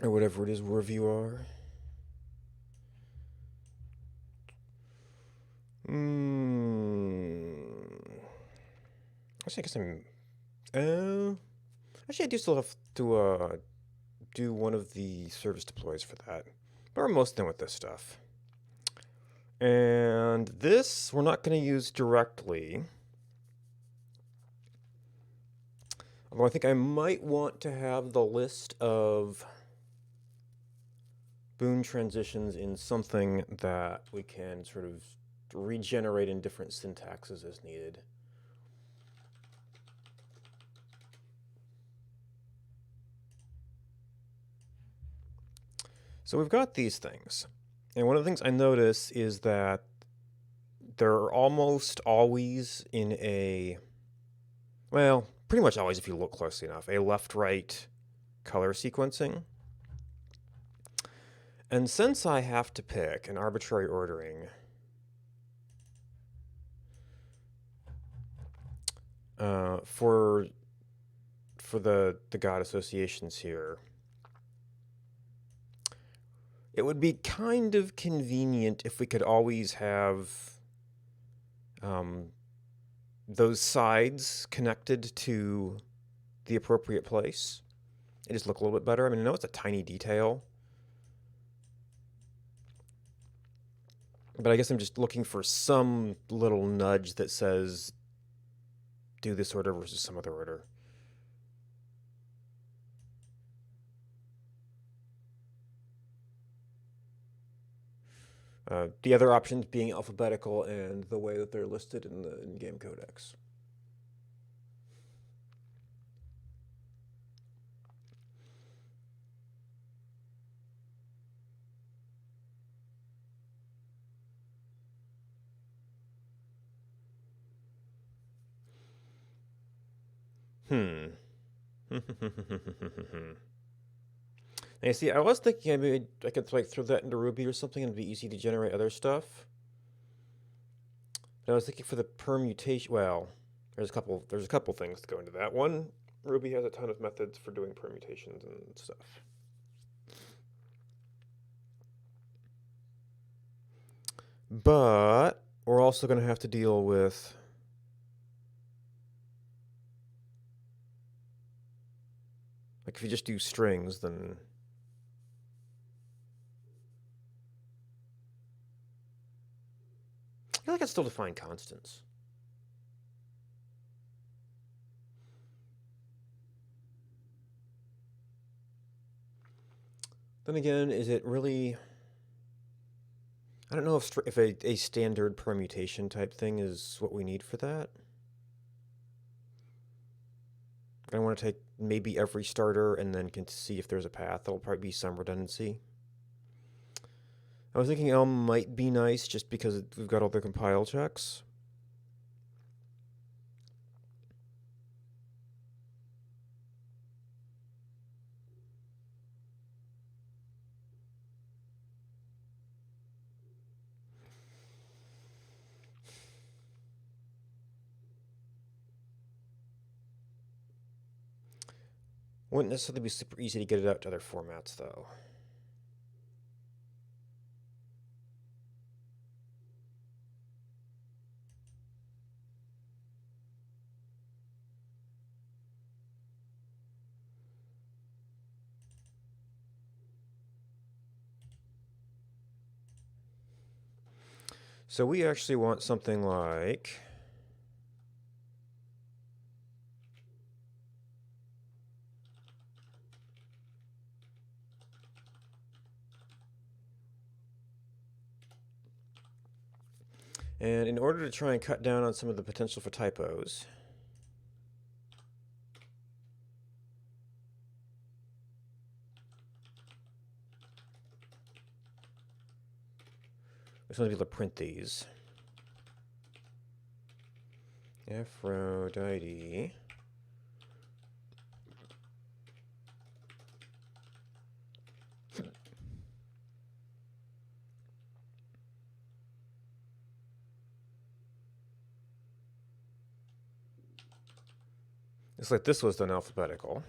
or whatever it is wherever you are. Hmm. Actually, I guess actually, I do still have to do one of the service deploys for that. But we're almost done with this stuff. And this we're not going to use directly. Although I think I might want to have the list of boon transitions in something that we can sort of regenerate in different syntaxes as needed. So we've got these things. And one of the things I notice is that they're almost always in a, well, pretty much always if you look closely enough, a left-right color sequencing. And since I have to pick an arbitrary ordering, for the God associations here, it would be kind of convenient if we could always have those sides connected to the appropriate place. It just look a little bit better. I mean, I know it's a tiny detail, but I guess I'm just looking for some little nudge that says do this order versus some other order. The other options being alphabetical and the way that they're listed in the in-game codex. Hmm. Now, see, I was thinking maybe I could like throw that into Ruby or something and it'd be easy to generate other stuff. But I was thinking for the permutation, well, there's a couple things to go into that. One, Ruby has a ton of methods for doing permutations and stuff. But we're also going to have to deal with like if you just do strings, then I feel like I still define constants. Then again, is it really? I don't know if a standard permutation type thing is what we need for that. I want to take maybe every starter and then can see if there's a path. There'll probably be some redundancy. I was thinking Elm might be nice just because we've got all the compile checks. Wouldn't necessarily be super easy to get it out to other formats, though. So we actually want something like... And in order to try and cut down on some of the potential for typos, we just want to be able to print these. Aphrodite. It's like this was done alphabetical.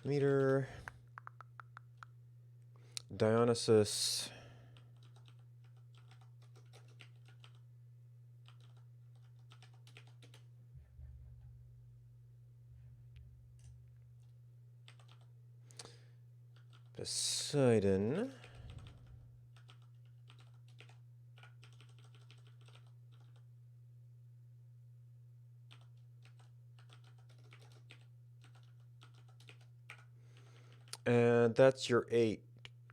Demeter, Dionysus, Poseidon, and that's your 8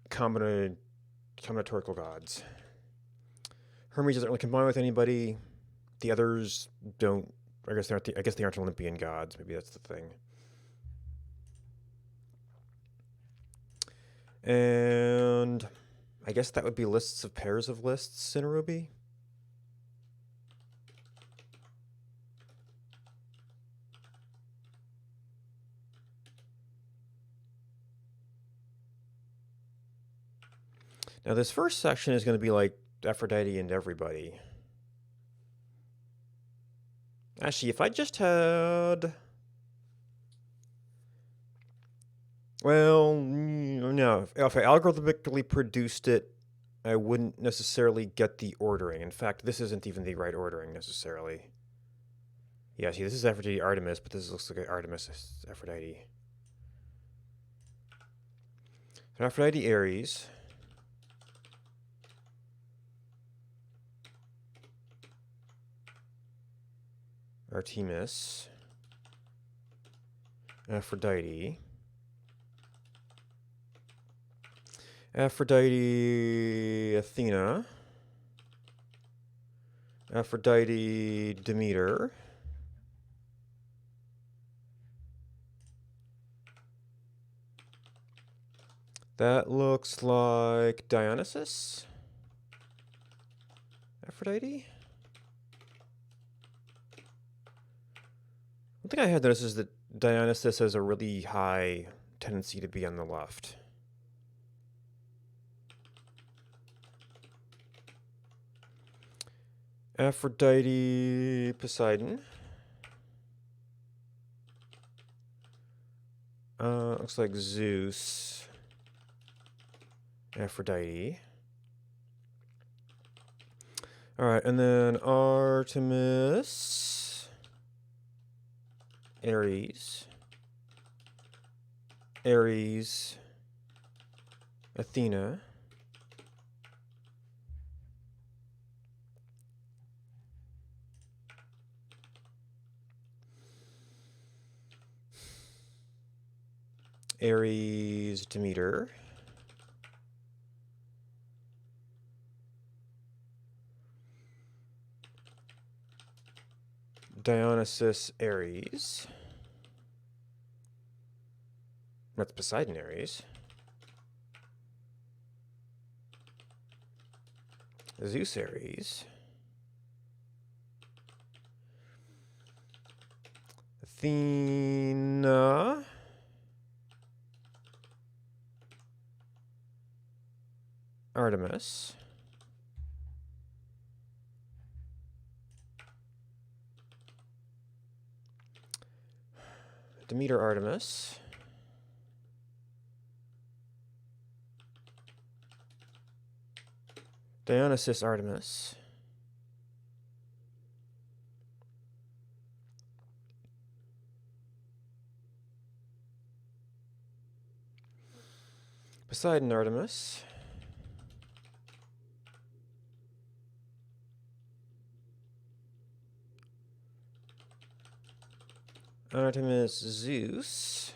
combinatorial gods. Hermes doesn't really combine with anybody. The others don't. I guess they aren't Olympian gods. Maybe that's the thing. And I guess that would be lists of pairs of lists in Ruby. Now this first section is going to be like Aphrodite and everybody. Actually, if I just had... Well, no. If I algorithmically produced it, I wouldn't necessarily get the ordering. In fact, this isn't even the right ordering necessarily. Yeah, see, this is Aphrodite Artemis, but this looks like Artemis Aphrodite. So Aphrodite Ares. Artemis. Aphrodite. Aphrodite Athena. Aphrodite Demeter. That looks like Dionysus. Aphrodite? One thing I had noticed is that Dionysus has a really high tendency to be on the left. Aphrodite Poseidon. Looks like Zeus. Aphrodite. Alright, and then Artemis. Ares. Ares. Athena. Ares Demeter. Dionysus Ares. That's Poseidon Ares. Zeus Ares. Athena. Artemis. Demeter Artemis. Dionysus Artemis. Poseidon Artemis. Artemis Zeus.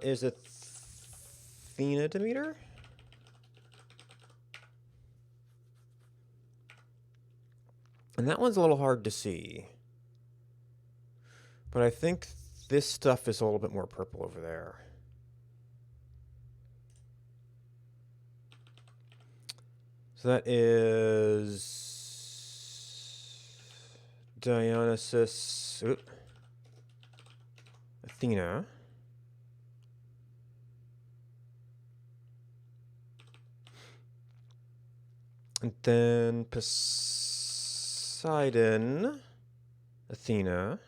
Is Athena Demeter? And that one's a little hard to see. But I think this stuff is a little bit more purple over there. So that is Dionysus, Athena. And then Poseidon. Athena.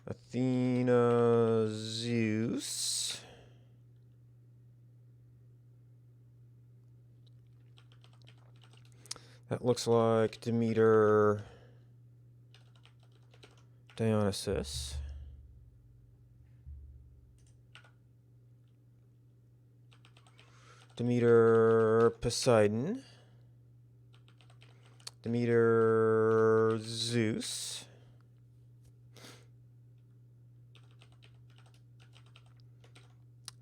Athena, Zeus. That looks like Demeter, Dionysus. Demeter, Poseidon. Demeter, Zeus.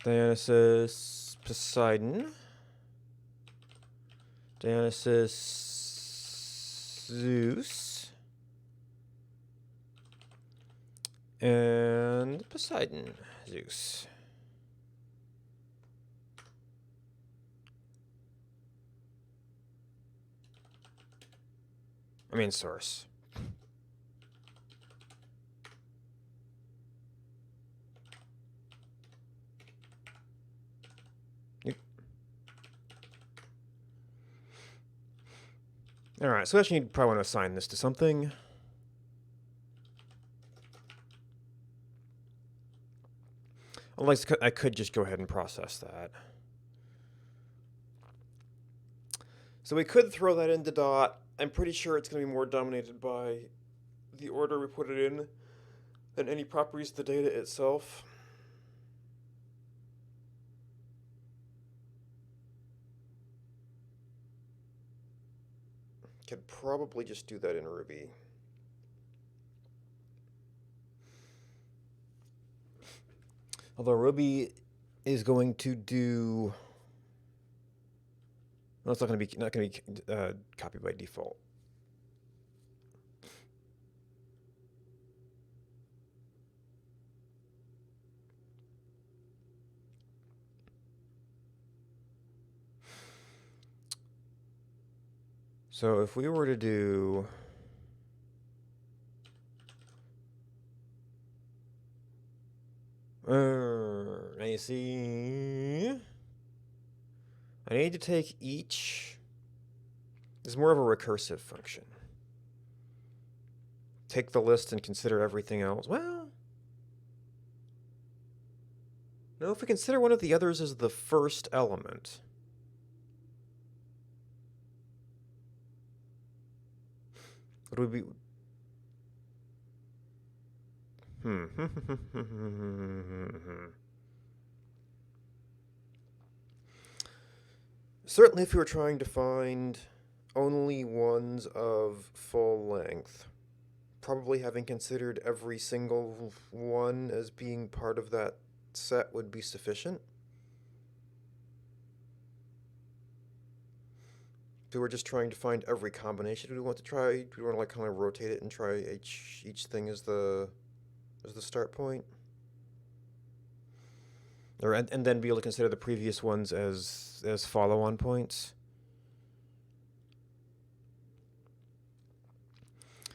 Dionysus, Poseidon. Dionysus, Zeus. And Poseidon, Zeus. I mean, source. Yep. All right, so actually, you probably want to assign this to something. Unless I could just go ahead and process that. So we could throw that into dot. I'm pretty sure it's going to be more dominated by the order we put it in than any properties of the data itself. Could probably just do that in Ruby. Although Ruby is going to do, well, it's not going to be copied by default. So if we were to do now you see, I need to take each. This is more of a recursive function. Take the list and consider everything else. Well, no, if we consider one of the others as the first element. What would be? Certainly, if you were trying to find only ones of full length, probably having considered every single one as being part of that set would be sufficient. If we were just trying to find every combination we want to try, do we want to like kind of rotate it and try each thing as the start point? Or and then be able to consider the previous ones as follow-on points.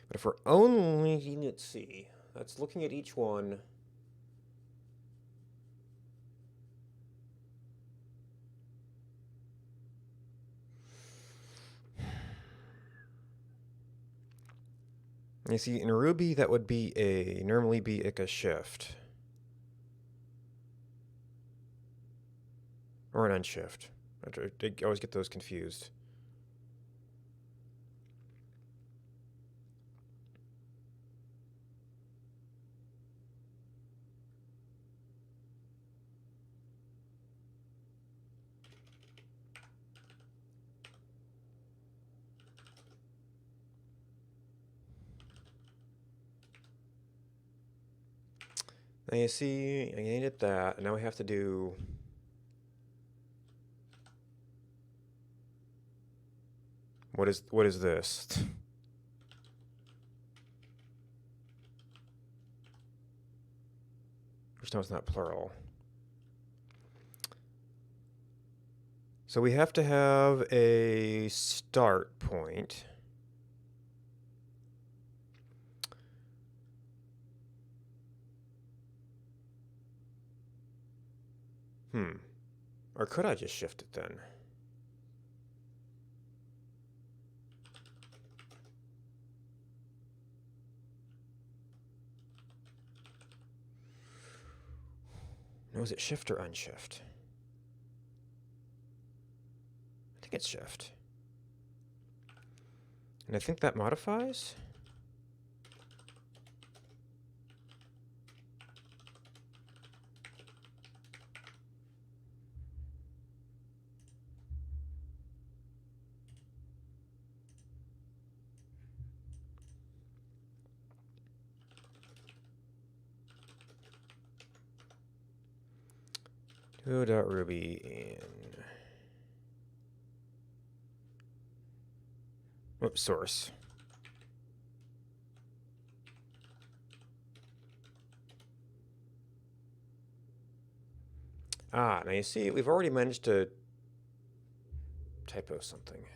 But if we're only, let's see, that's looking at each one. You see, in Ruby, that would be normally be a shift. Or an unshift. I always get those confused. Now you see, I needed that, and now we have to do what is this? First time it's not plural. So we have to have a start point. Or could I just shift it then? Was it shift or unshift? I think it's shift. And I think that modifies. Do.ruby in. Oops, source. Ah, now you see, we've already managed to typo something.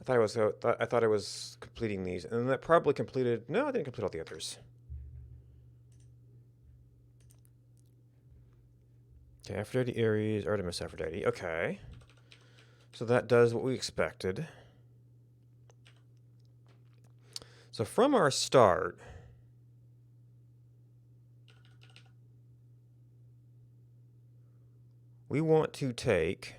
I thought I was completing these, and that probably completed. No, I didn't complete all the others. Okay, Aphrodite, Aries, Artemis, Aphrodite. Okay, so that does what we expected. So from our start, we want to take.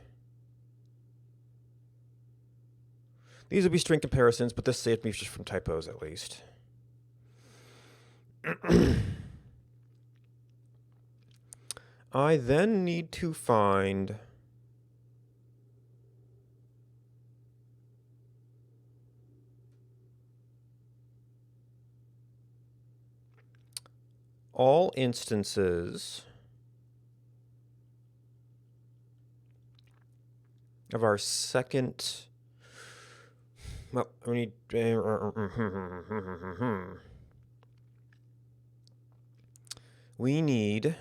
These will be string comparisons, but this saved me just from typos at least. I then need to find all instances of our second. Well, we need. We need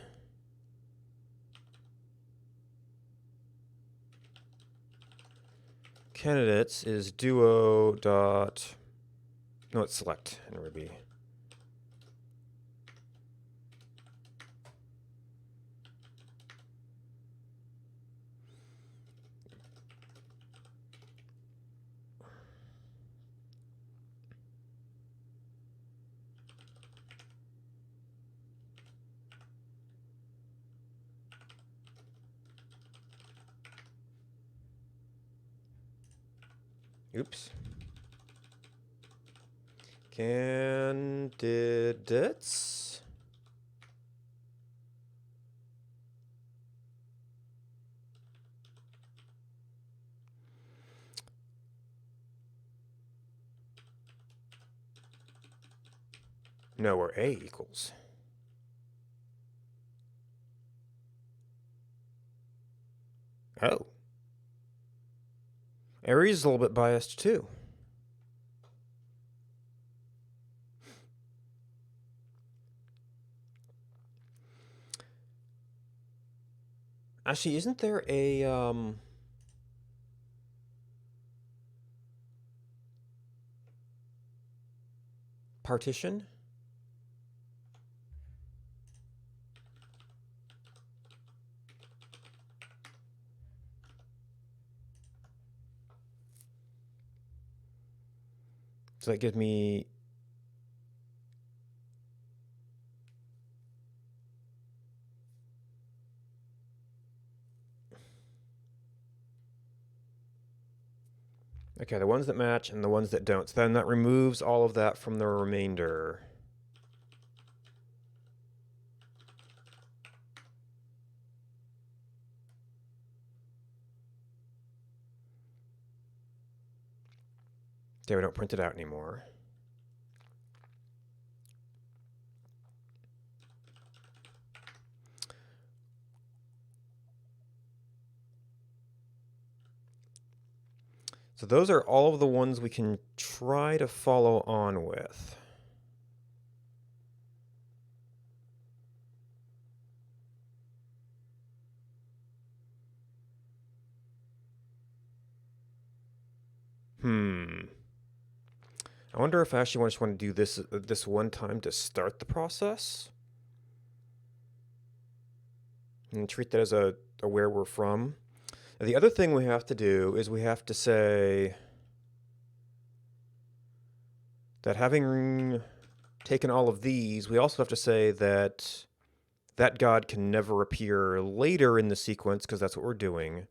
candidates is duo dot. No, it's select in Ruby. Oops. Candidates. No, where A equals. Oh. Aries is a little bit biased too. Actually, isn't there a partition? So that gives me. Okay, the ones that match and the ones that don't. So then that removes all of that from the remainder. Okay, we don't print it out anymore. So those are all of the ones we can try to follow on with. I wonder if I actually just want to do this one time to start the process. And treat that as a where we're from. Now, the other thing we have to do is we have to say that having taken all of these, we also have to say that that god can never appear later in the sequence, because that's what we're doing.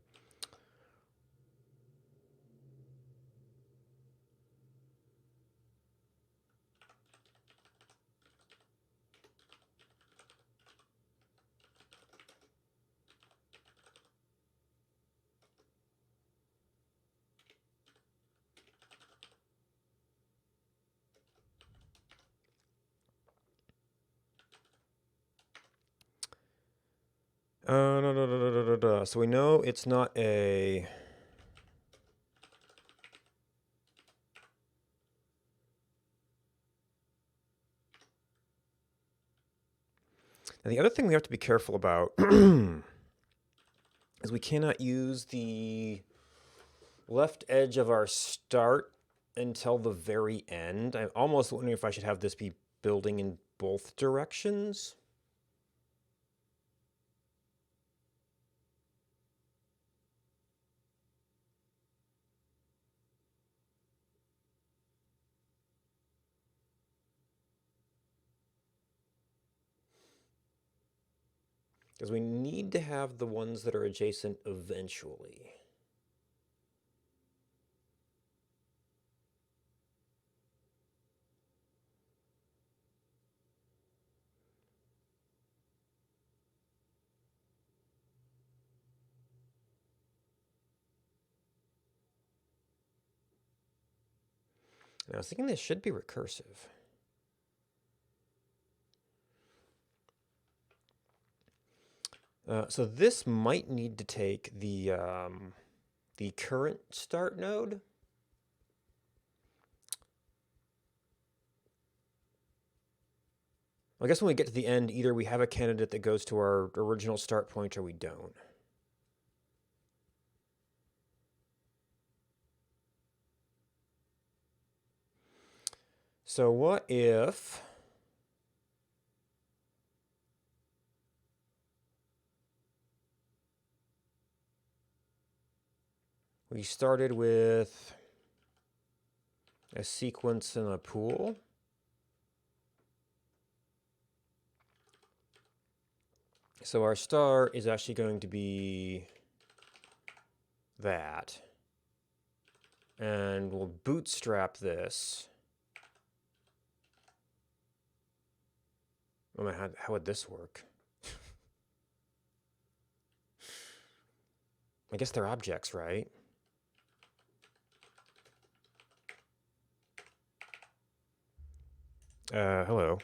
So we know it's not a... And the other thing we have to be careful about is we cannot use the left edge of our start until the very end. I'm almost wondering if I should have this be building in both directions. Because we need to have the ones that are adjacent eventually. And I was thinking this should be recursive. So this might need to take the current start node. I guess when we get to the end, either we have a candidate that goes to our original start point or we don't. So what if... we started with a sequence and a pool. So our star is actually going to be that. And we'll bootstrap this. Oh man, how would this work? I guess they're objects, right? Hello.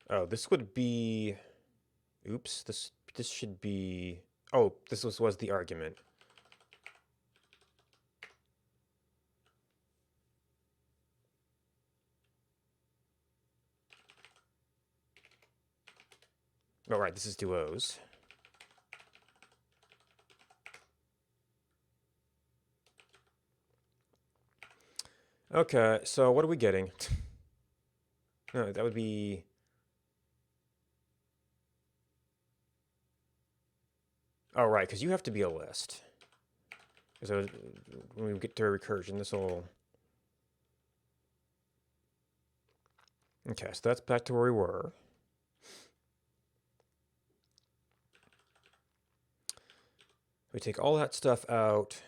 Oh, this would be... Oops, this should be... Oh, this was the argument. Oh, right, this is duos. Okay, so what are we getting? No, that would be... Oh, right, because you have to be a list. So when we get to recursion, this will... Okay, so that's back to where we were. We take all that stuff out.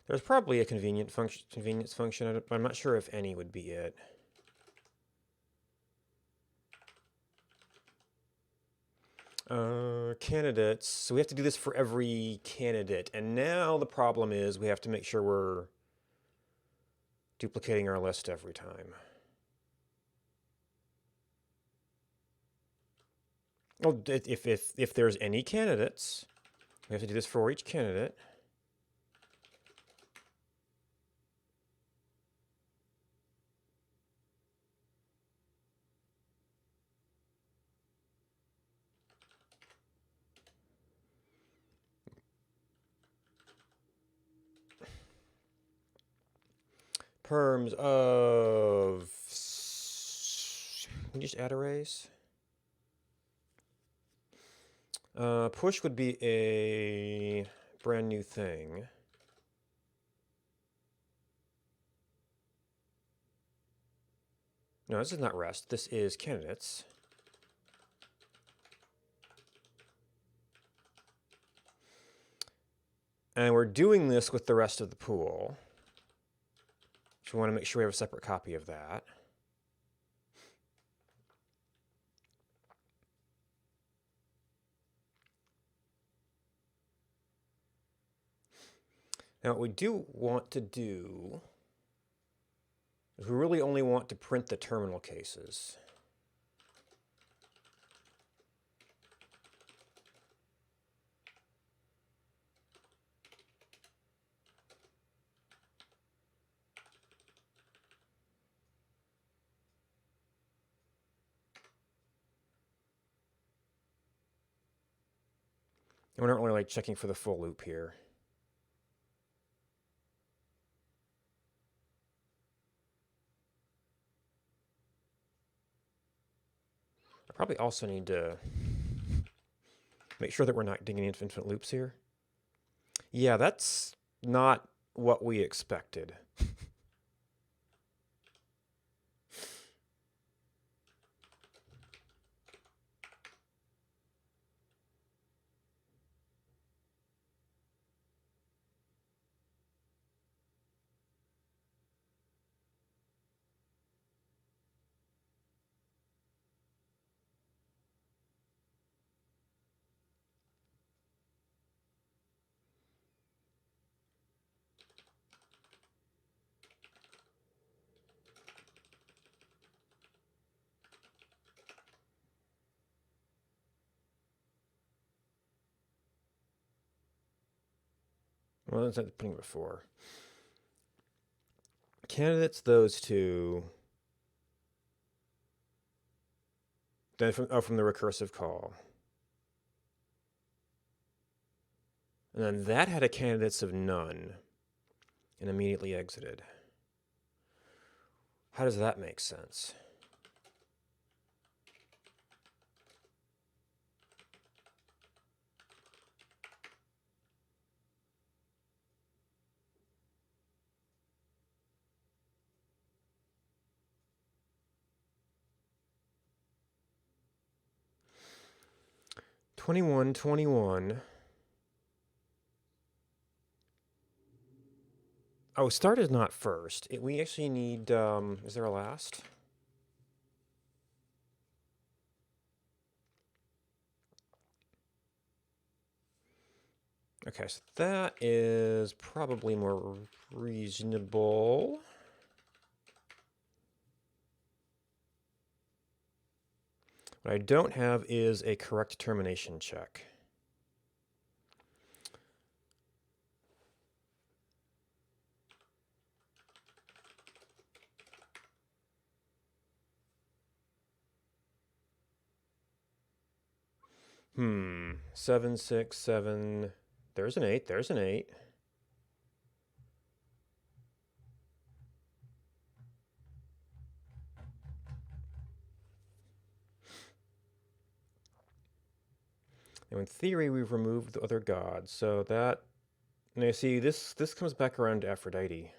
There's probably a convenience function. I'm not sure if any would be it. Candidates. So we have to do this for every candidate. And now the problem is we have to make sure we're duplicating our list every time. Oh, if there's any candidates, we have to do this for each candidate. terms of... Can you just add arrays? Push would be a brand new thing. No, this is not rest. This is candidates. And we're doing this with the rest of the pool. So we want to make sure we have a separate copy of that. Now, what we do want to do is we really only want to print the terminal cases. And we're not really like checking for the full loop here. I probably also need to make sure that we're not digging into infinite loops here. Yeah, that's not what we expected. Well, that's not putting it before. Candidates, those two. Then from the recursive call. And then that had a candidates of none and immediately exited. How does that make sense? $21.21. Oh, start is not first. We actually need, is there a last? Okay, so that is probably more reasonable. What I don't have is a correct termination check. Hmm, 7, 6, 7. There's an 8, there's an 8. Now in theory, we've removed the other gods, so that... Now you see, this comes back around to Aphrodite.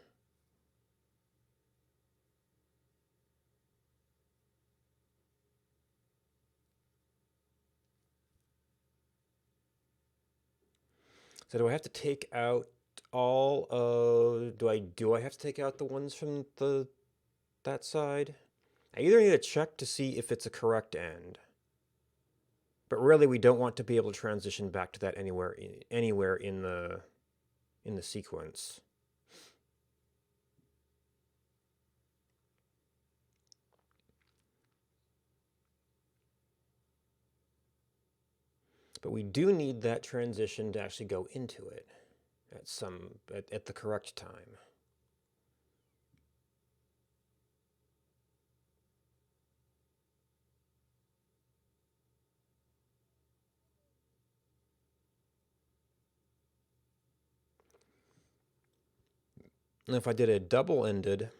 So do I have to take out all of... Do I have to take out the ones from that side? I either need to check to see if it's a correct end. But really, we don't want to be able to transition back to that anywhere in the sequence. But we do need that transition to actually go into it at the correct time. And if I did a double-ended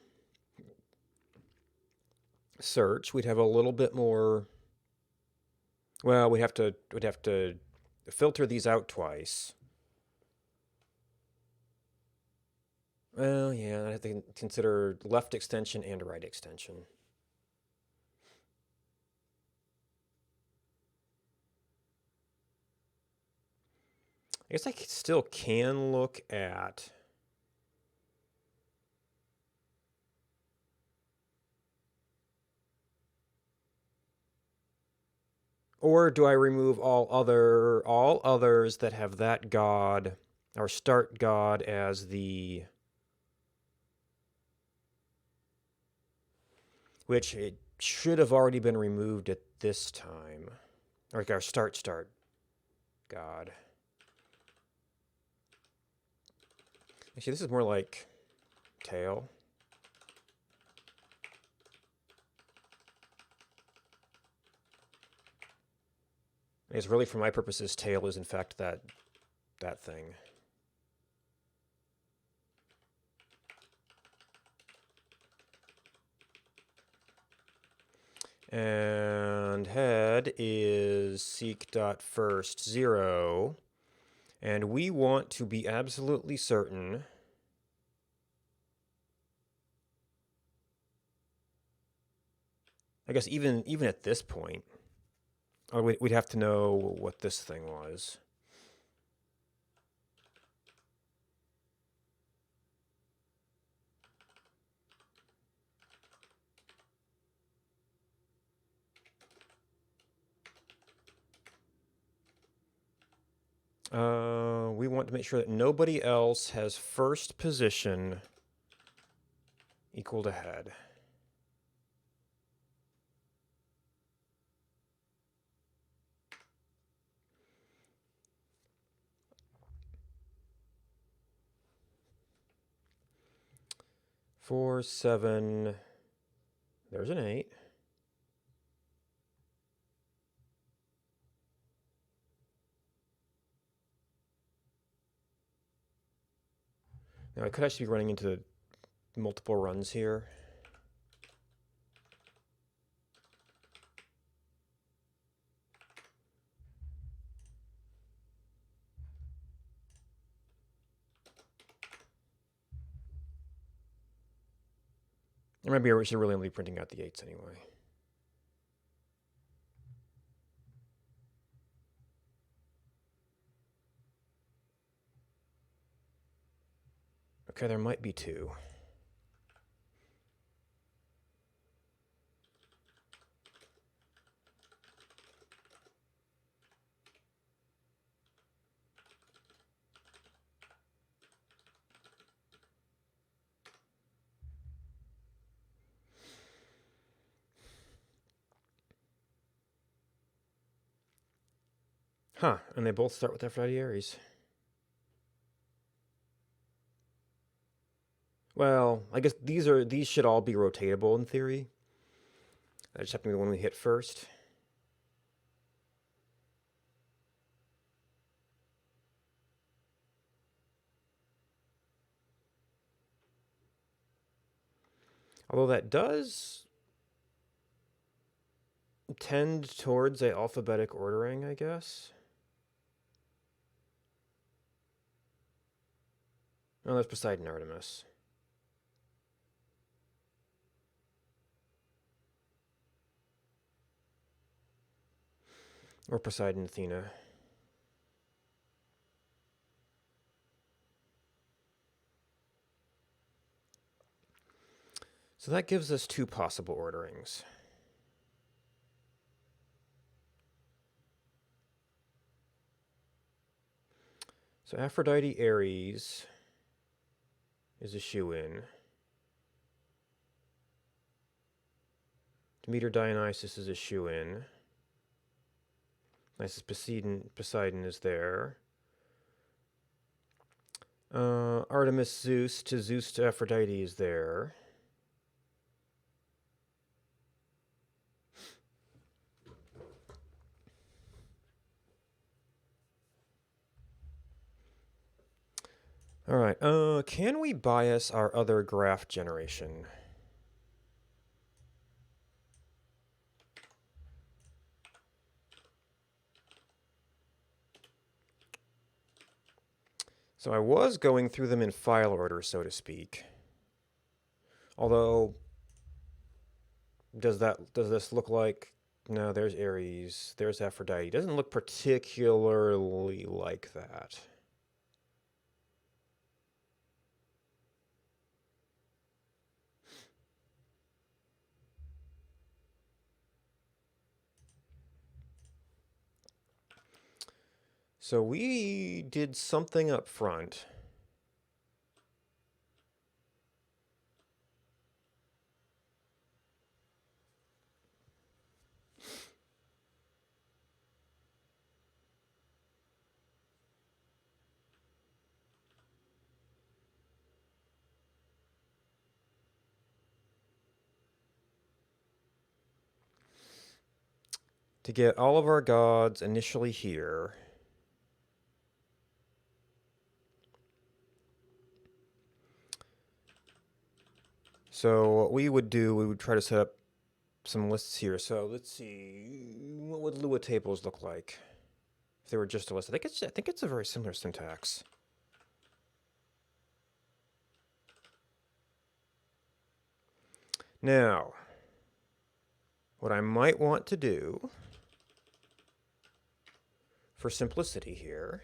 search, we'd have a little bit more. Well, we'd have to filter these out twice. Well, yeah, I have to consider left extension and right extension. I guess I still can look at. Or do I remove all others that have that god or start god as the, which it should have already been removed at this time. Like our start god. Actually, this is more like tail. I guess really for my purposes, tail is in fact that thing. And head is seek.first 0. And we want to be absolutely certain I guess even at this point, we'd have to know what this thing was. We want to make sure that nobody else has first position equal to head. Four, 7, there's an 8. Now I could actually be running into multiple runs here. Or maybe we should really only be printing out the 8s anyway. Okay, there might be 2. Huh, and they both start with Aphrodite Aries. Well, I guess these should all be rotatable in theory. That just happened to be the one we hit first. Although that does tend towards a alphabetic ordering, I guess. Oh, that's Poseidon Artemis. Or Poseidon Athena. So that gives us 2 possible orderings. So Aphrodite Aries is a shoe-in. Demeter Dionysus is a shoe-in. Nice, Poseidon is there. Artemis Zeus to Aphrodite is there. All right. Can we bias our other graph generation? So I was going through them in file order, so to speak. Although, does this look like... No, there's Ares, there's Aphrodite. Doesn't look particularly like that. So we did something up front. To get all of our gods initially here. So what we would do, we would try to set up some lists here. So let's see, what would Lua tables look like if they were just a list? I think it's a very similar syntax. Now, what I might want to do for simplicity here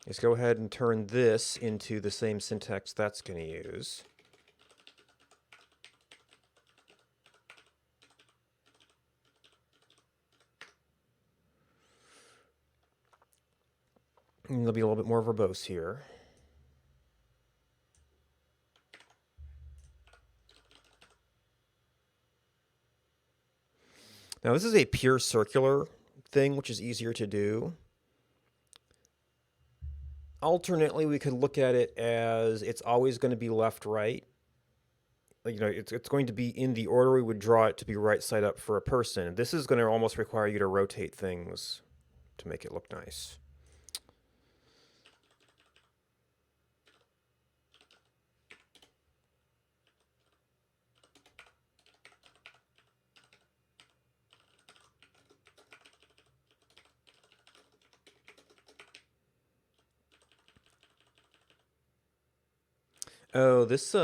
is go ahead and turn this into the same syntax that's going to use. And they'll be a little bit more verbose here. Now this is a pure circular thing, which is easier to do. Alternately, we could look at it as it's always going to be left-right. Like, you know, it's going to be in the order we would draw it to be right side up for a person. This is going to almost require you to rotate things to make it look nice. Oh, this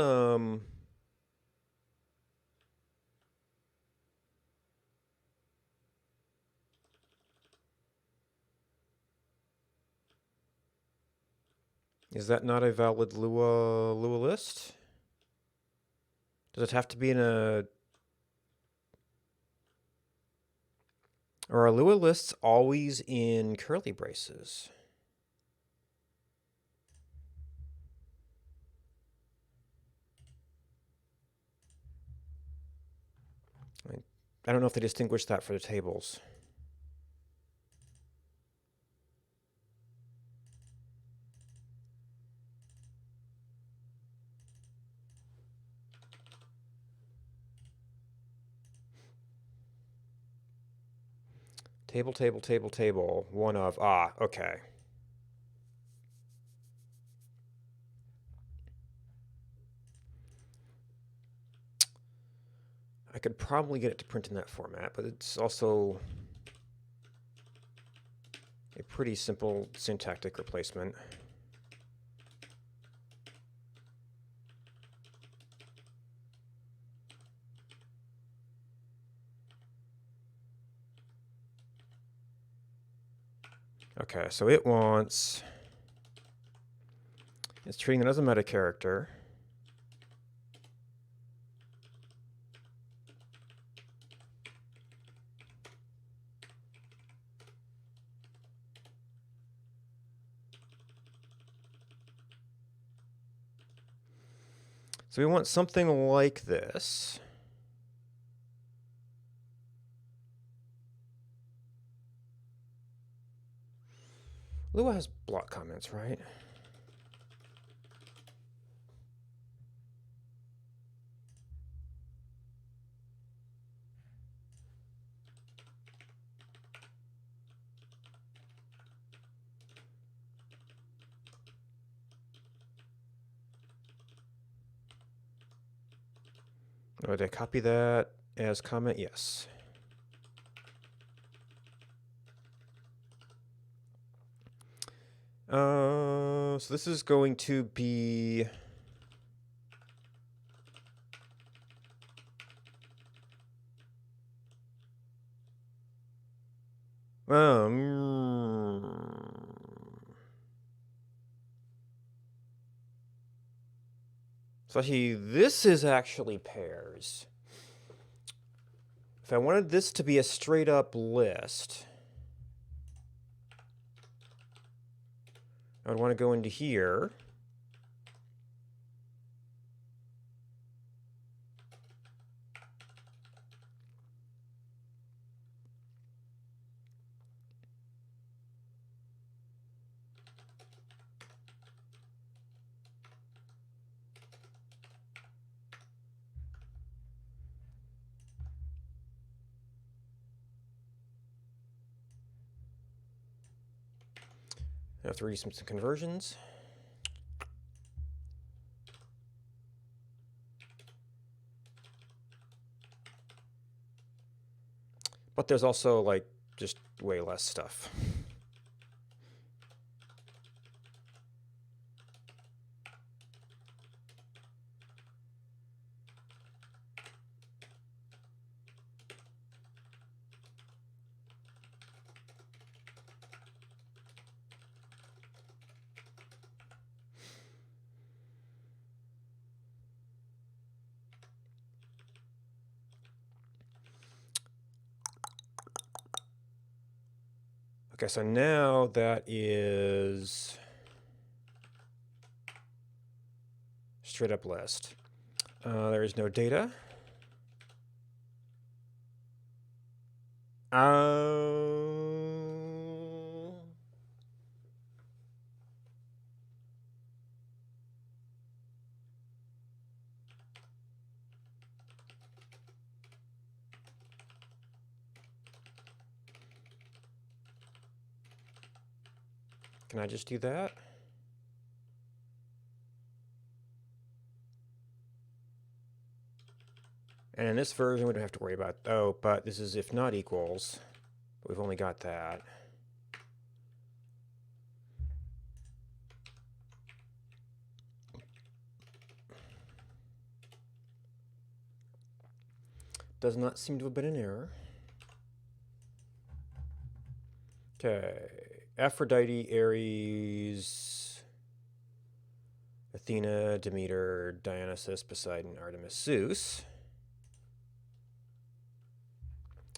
is that not a valid Lua list? Does it have to be in a... Or are Lua lists always in curly braces? I don't know if they distinguish that for the tables. Table, table, table, table. One of... Ah, okay. I could probably get it to print in that format, but it's also a pretty simple syntactic replacement. Okay, so it wants... It's treating it as a meta character. So we want something like this. Lua has block comments, right? Oh, did I copy that as comment? Yes. So this is going to be... So actually, this is actually pairs. If I wanted this to be a straight up list, I would want to go into here. I have to redo some conversions. But there's also, like, just way less stuff. Okay, so now that is straight up list. There is no data. Can I just do that? And in this version, we don't have to worry about, oh, but this is if not equals. But we've only got that. Does not seem to have been an error. Okay, Aphrodite, Ares, Athena, Demeter, Dionysus, Poseidon, Artemis, Zeus.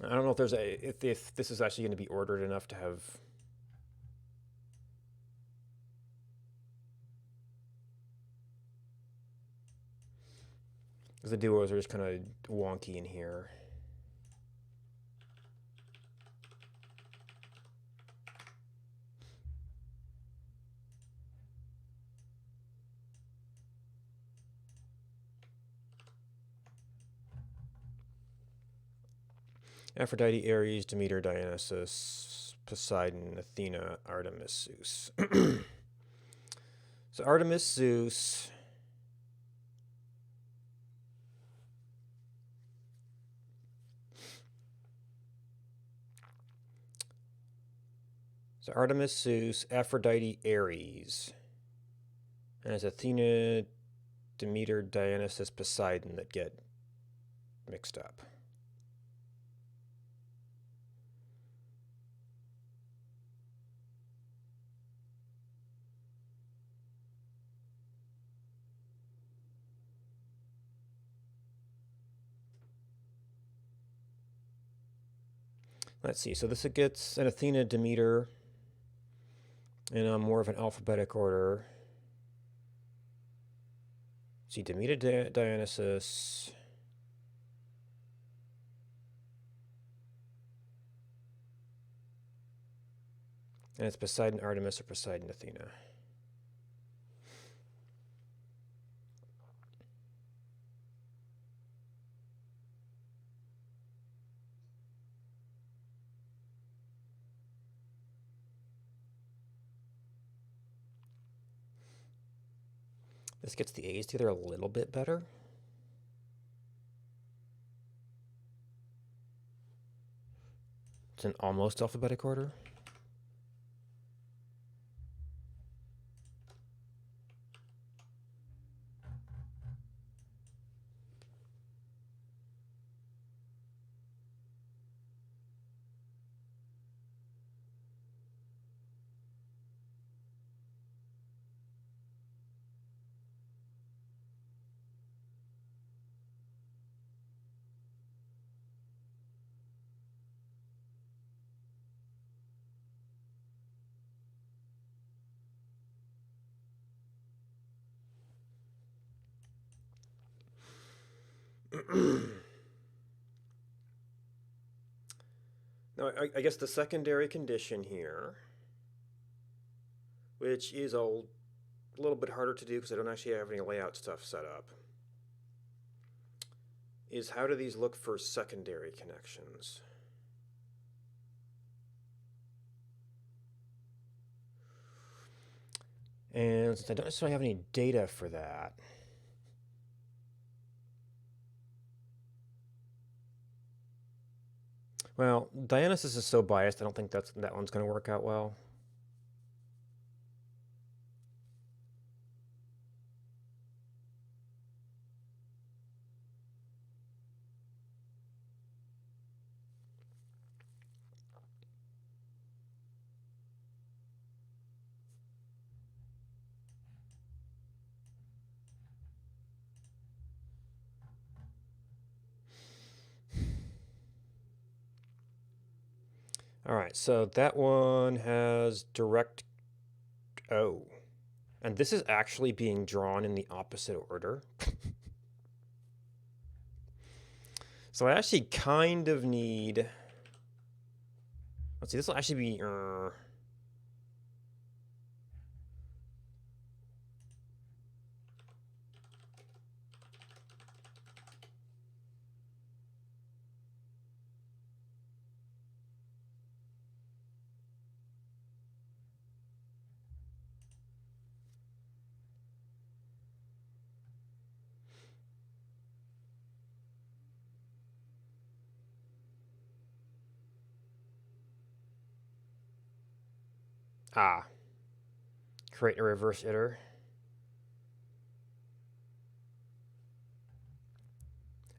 I don't know if there's if this is actually going to be ordered enough to have. Because the duos are just kind of wonky in here. Aphrodite, Ares, Demeter, Dionysus, Poseidon, Athena, Artemis, Zeus. So Artemis, Zeus. So Artemis, Zeus, Aphrodite, Ares. And it's Athena, Demeter, Dionysus, Poseidon that get mixed up. Let's see. So this gets an Athena, Demeter, in more of an alphabetic order. See, Demeter, Dionysus. And it's Poseidon, Artemis, or Poseidon, Athena. This gets the A's together a little bit better. It's in almost alphabetic order. Now, I guess the secondary condition here, which is a little bit harder to do because I don't actually have any layout stuff set up, is how do these look for secondary connections? And since I don't necessarily have any data for that, well, Dionysus is so biased, I don't think that one's going to work out well. All right, so that one has direct O. And this is actually being drawn in the opposite order. So I actually kind of need... Let's see, this will actually be... create a reverse iter.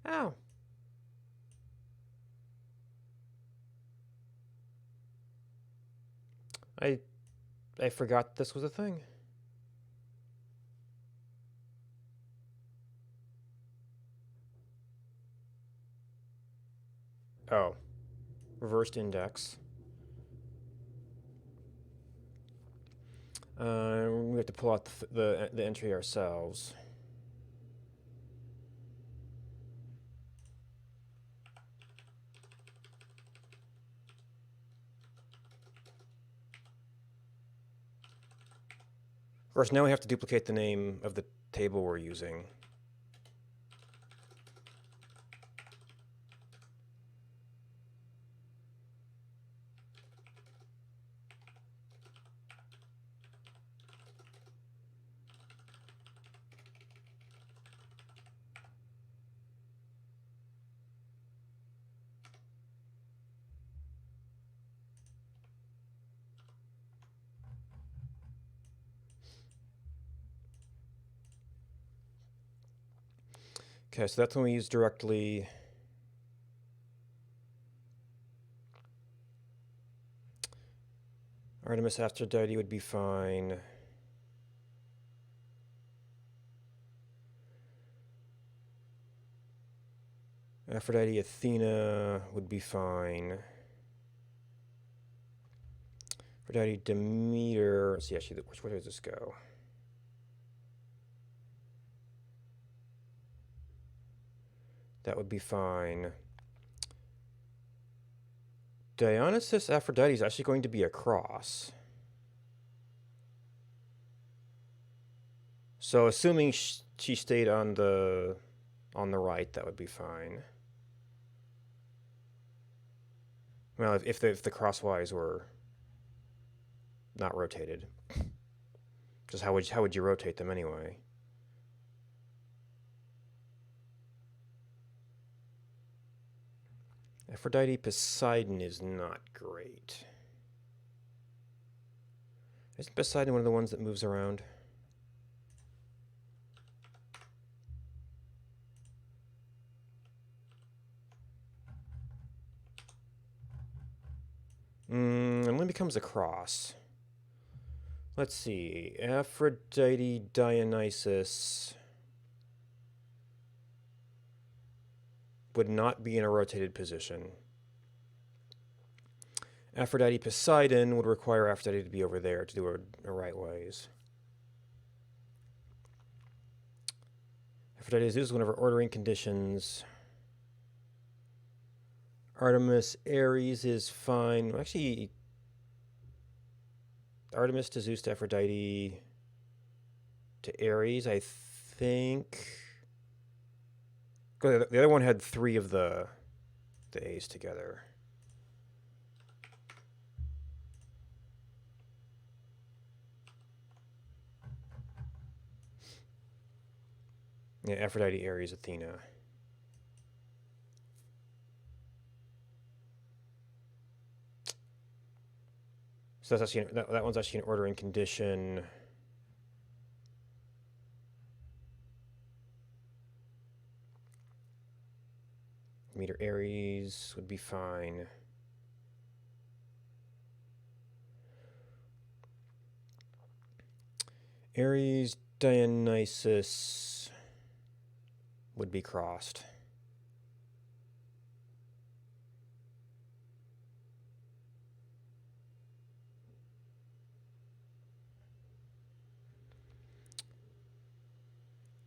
Ow. I forgot this was a thing. Oh. Reversed index. We have to pull out the entry ourselves. Of course, now we have to duplicate the name of the table we're using. Okay, so that's when we use directly. Artemis Aphrodite would be fine. Aphrodite Athena would be fine. Aphrodite Demeter. Let's see, actually, which way does this go? That would be fine. Dionysus Aphrodite is actually going to be a cross. So assuming she stayed on the right, that would be fine. Well, if the crosswise were not rotated, just how would you rotate them anyway? Aphrodite Poseidon is not great. Isn't Poseidon one of the ones that moves around? And when it becomes a cross. Let's see. Aphrodite Dionysus would not be in a rotated position. Aphrodite Poseidon would require Aphrodite to be over there to do a right ways. Aphrodite Zeus is one of our ordering conditions. Artemis Aries is fine. Actually, Artemis to Zeus to Aphrodite to Aries, I think. The other one had 3 of the A's together. Yeah, Aphrodite, Aries, Athena. So that's actually that one's actually an ordering condition. Meter Aries would be fine. Aries Dionysus would be crossed.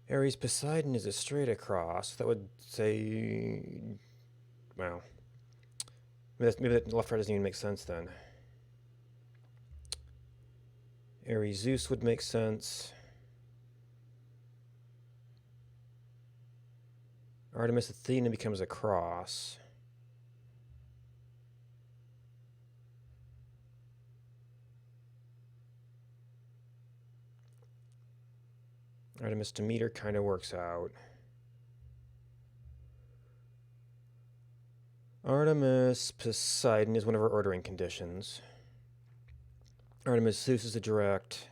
Aries Poseidon is a straight across. That would say, well, maybe that left right doesn't even make sense then. Aries Zeus would make sense. Artemis Athena becomes a cross. Artemis Demeter kind of works out. Artemis Poseidon is one of our ordering conditions. Artemis Zeus is a direct.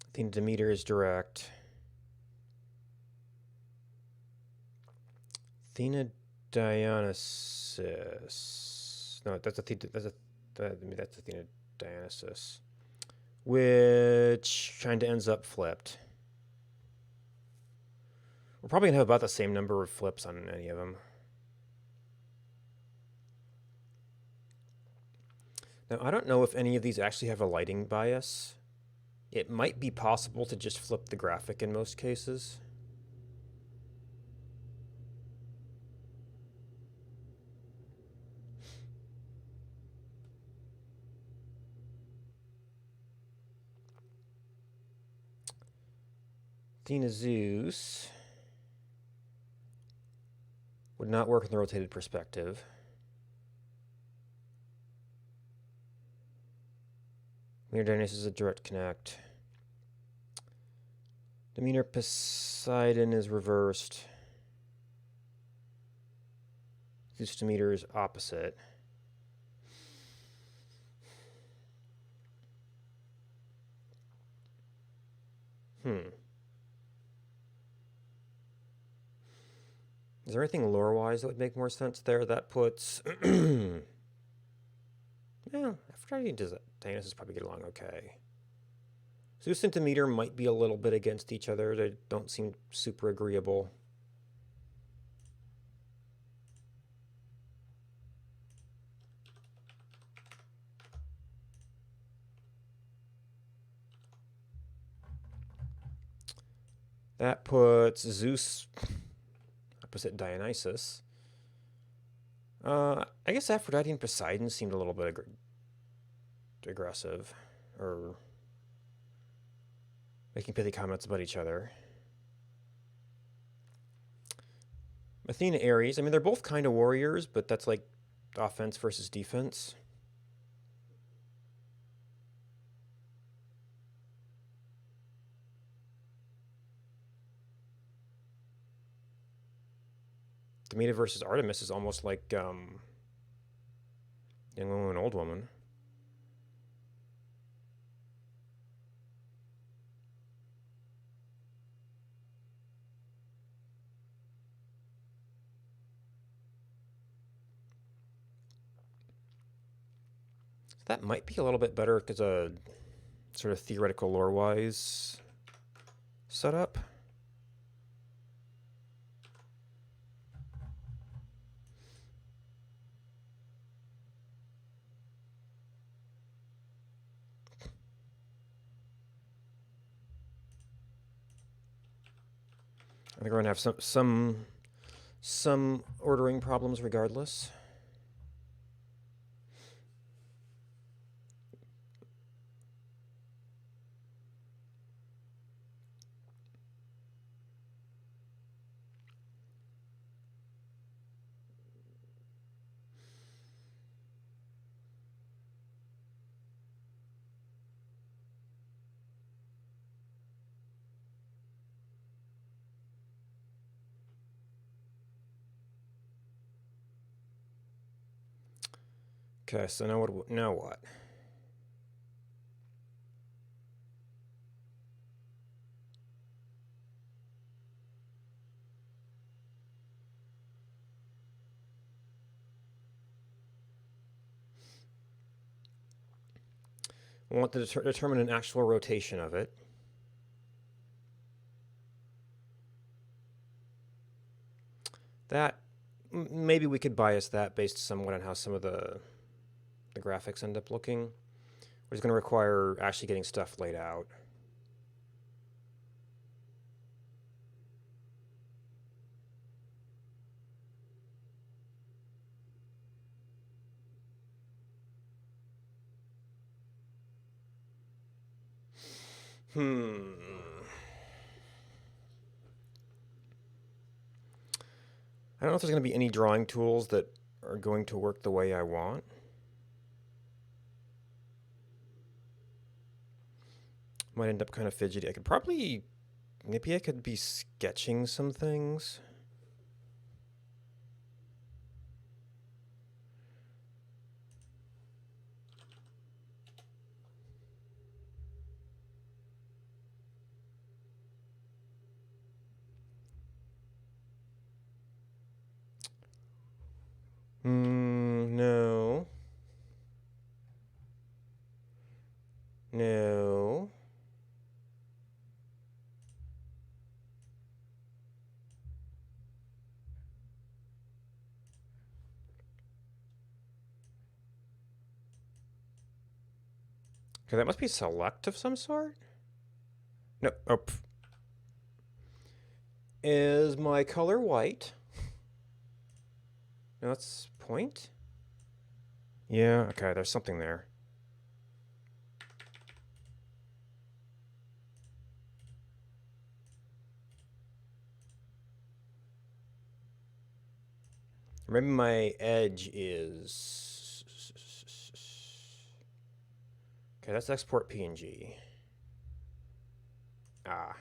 Athena Demeter is direct. Athena Dionysus. No, that's Athena. That's Athena Dionysus, which kind of ends up flipped. We're probably gonna have about the same number of flips on any of them. Now, I don't know if any of these actually have a lighting bias. It might be possible to just flip the graphic in most cases. Athena Zeus would not work in the rotated perspective. Demeter Dionysus is a direct connect. Demeter Poseidon is reversed. Zeus Demeter is opposite. Is there anything lore-wise that would make more sense there? That puts... yeah, Aphrodite and Dionysus probably get along okay. Zeus and Demeter might be a little bit against each other. They don't seem super agreeable. That puts Zeus opposite Dionysus. I guess Aphrodite and Poseidon seemed a little bit aggressive, or making pithy comments about each other. Athena Aries, I mean, they're both kind of warriors, but that's like offense versus defense. Demeter versus Artemis is almost like young woman and old woman. That might be a little bit better because a sort of theoretical lore-wise setup. I think we're gonna have some ordering problems regardless. Okay, so now what? We want to determine an actual rotation of it. That maybe we could bias that based somewhat on how some of the graphics end up looking. We're just going to require actually getting stuff laid out. I don't know if there's going to be any drawing tools that are going to work the way I want. Might end up kind of fidgety. Maybe I could be sketching some things. No. No. Okay, that must be select of some sort? No. Oh. Is my color white? No, that's point? Yeah, okay, there's something there. Maybe my edge is... Okay, that's export PNG. Ah.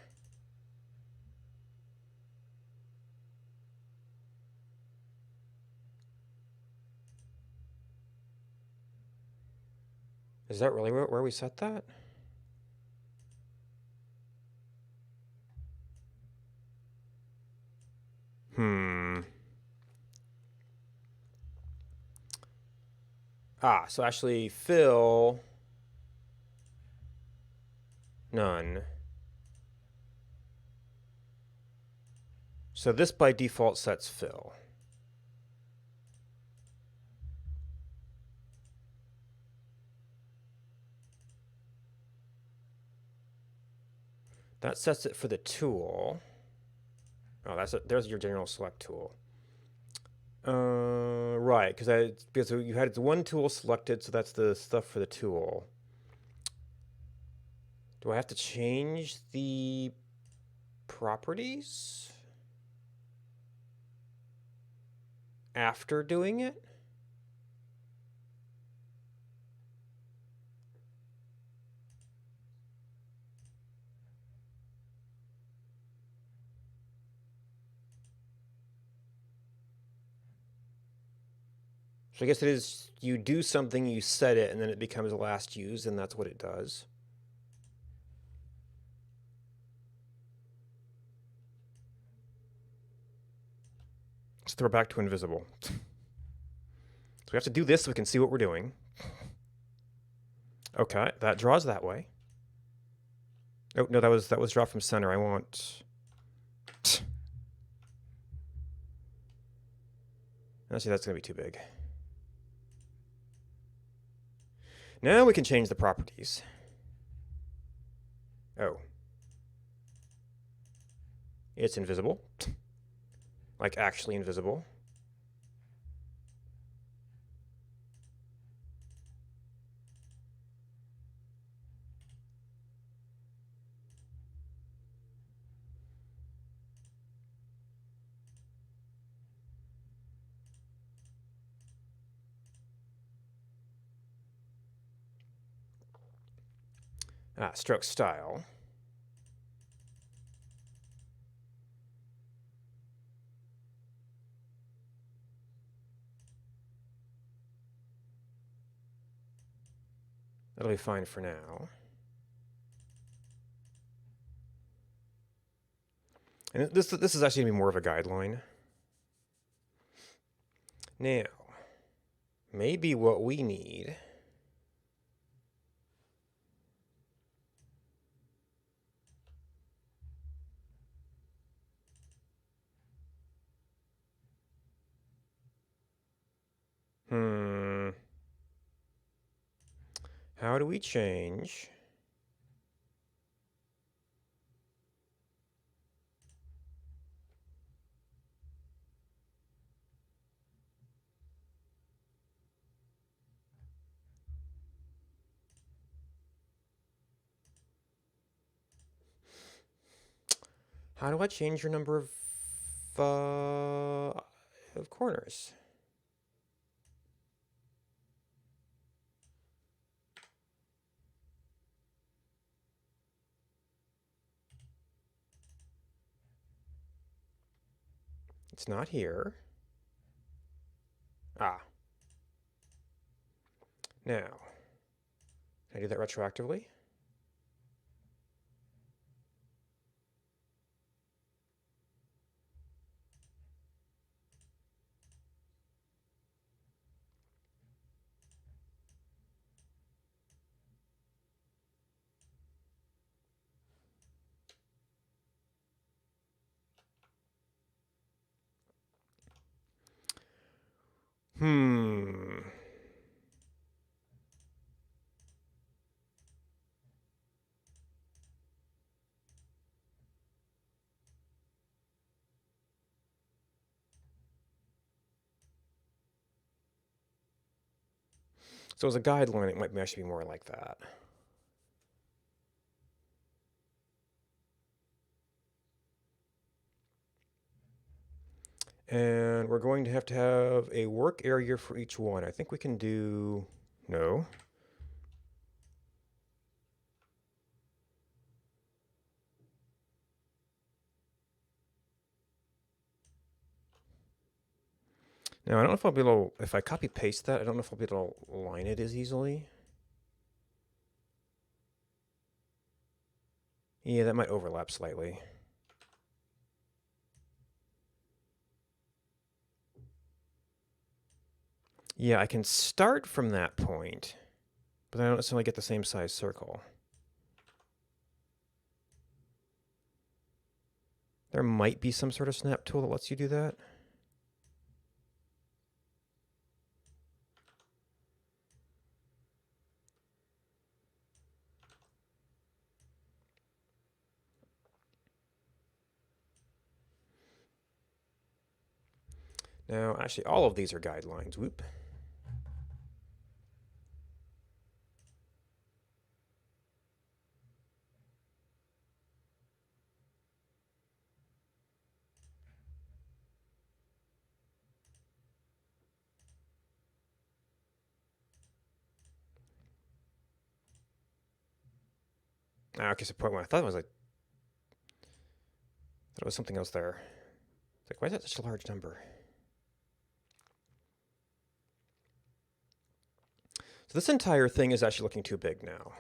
Is that really where we set that? So actually fill... None. So this by default sets fill. That sets it for the tool. Oh, there's your general select tool. Right, because you had one tool selected, so that's the stuff for the tool. Do I have to change the properties after doing it? So I guess it is, you do something, you set it, and then it becomes last used, and that's what it does. Let's throw back to invisible. So we have to do this so we can see what we're doing. Okay, that draws that way. Oh, no, that was draw from center. I want... Actually, that's going to be too big. Now we can change the properties. Oh. It's invisible. Like actually invisible. Stroke style. That'll be fine for now. And this is actually going to be more of a guideline. Now, maybe what we need how do we change how do I change your number of corners? It's not here. Now, can I do that retroactively? So as a guideline, it might actually be more like that. And we're going to have a work area for each one. I think we can do... No. Now, I don't know if I'll be able... If I copy-paste that, I don't know if I'll be able to align it as easily. Yeah, that might overlap slightly. Yeah, I can start from that point, but I don't necessarily get the same size circle. There might be some sort of snap tool that lets you do that. Now, actually, all of these are guidelines. Whoop. Okay, so point one. I thought it was something else there. It's like, why is that such a large number? So this entire thing is actually looking too big now.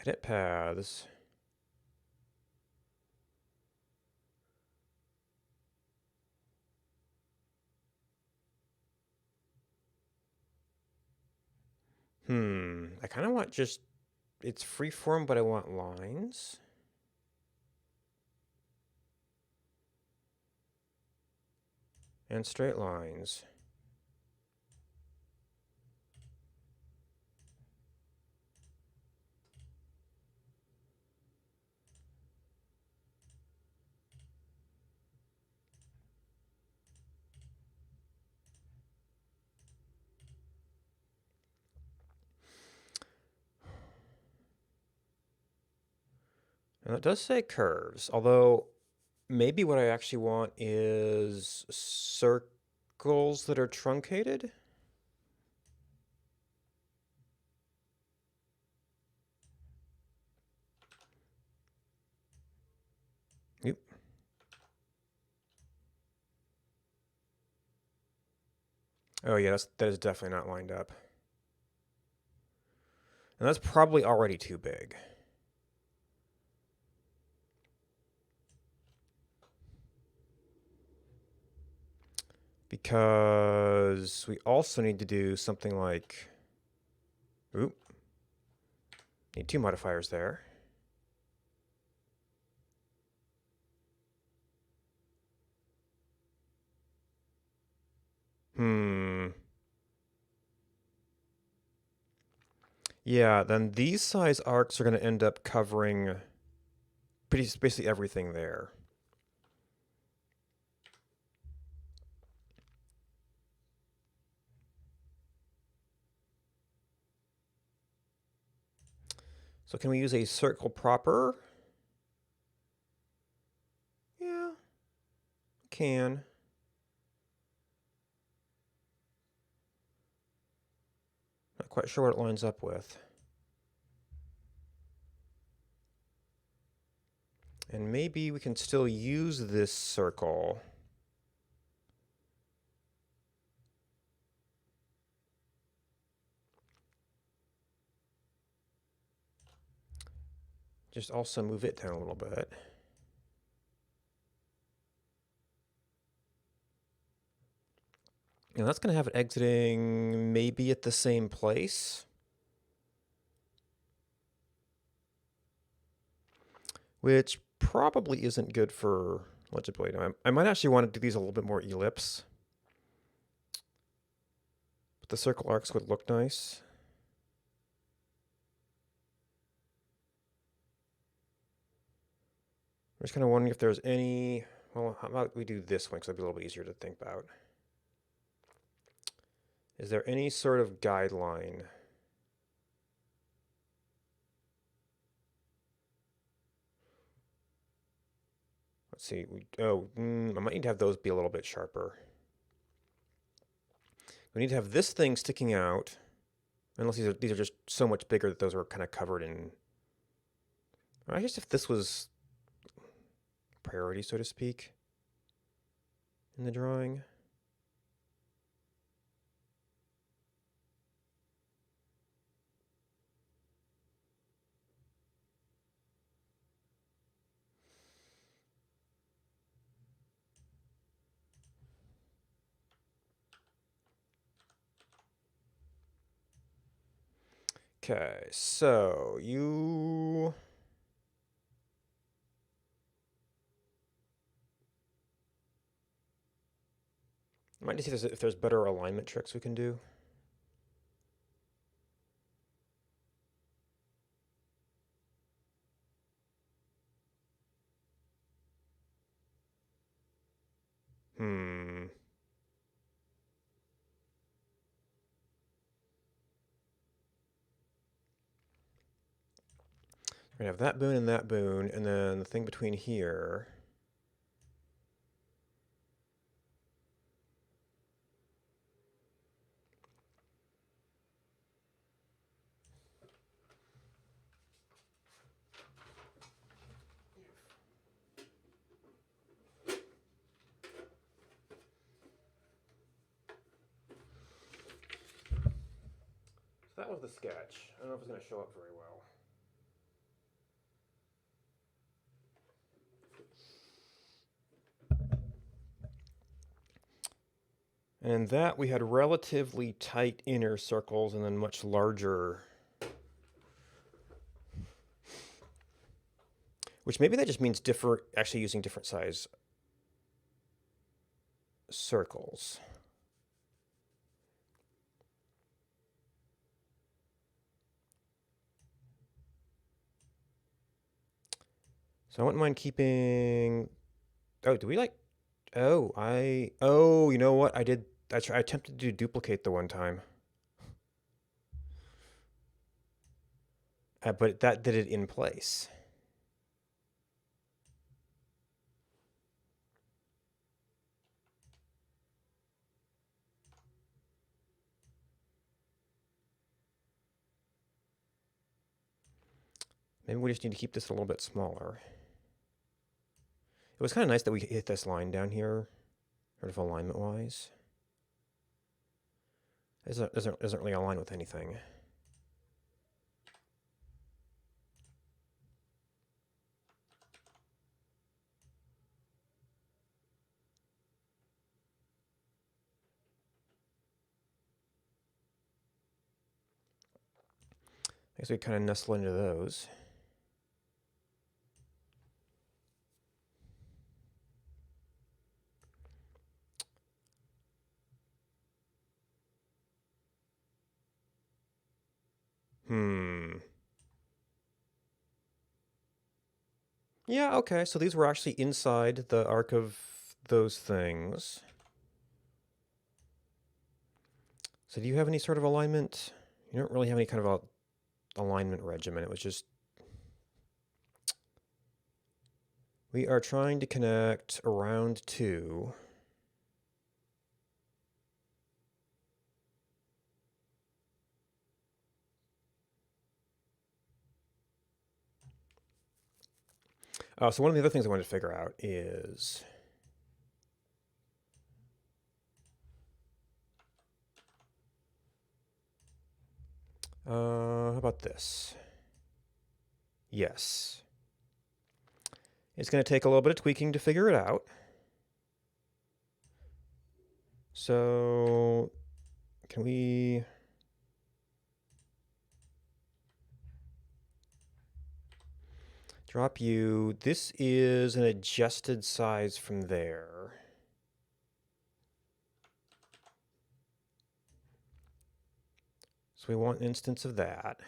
Edit paths. I kind of want just, it's freeform, but I want lines. And straight lines. And it does say curves, although maybe what I actually want is circles that are truncated. Yep. Oh yeah, that is definitely not lined up. And that's probably already too big. Because we also need to do something like, oop, need two modifiers there. Yeah, then these size arcs are going to end up covering basically everything there. So can we use a circle proper? Yeah, can. Not quite sure what it lines up with. And maybe we can still use this circle. Just also move it down a little bit. And that's going to have it exiting maybe at the same place. Which probably isn't good for legibility. I might actually want to do these a little bit more ellipse. But the circle arcs would look nice. I'm just kind of wondering if there's any... Well, how about we do this one because it'll be a little bit easier to think about. Is there any sort of guideline? Let's see. I might need to have those be a little bit sharper. We need to have this thing sticking out, unless these are just so much bigger that those are kind of covered in. I guess if this was priority, so to speak, in the drawing. Okay, so you... I might need to see if there's better alignment tricks we can do. Hmm. We're gonna have that boon, and then the thing between here. So that was the sketch. I don't know if it's going to show up very well. And that we had relatively tight inner circles and then much larger. Which maybe that just means actually using different size circles. So I wouldn't mind keeping. Oh, do we like? Oh, you know what? I attempted to duplicate the one time, but that did it in place. Maybe we just need to keep this a little bit smaller. It was kind of nice that we hit this line down here, sort of alignment-wise. It doesn't really align with anything. I guess we kind of nestle into those. Yeah, okay, so these were actually inside the arc of those things. So do you have any sort of alignment? You don't really have any kind of alignment regimen. It was just... We are trying to connect around 2. So one of the other things I wanted to figure out is... how about this? Yes. It's going to take a little bit of tweaking to figure it out. So, can we... drop you. This is an adjusted size from there. So we want an instance of that.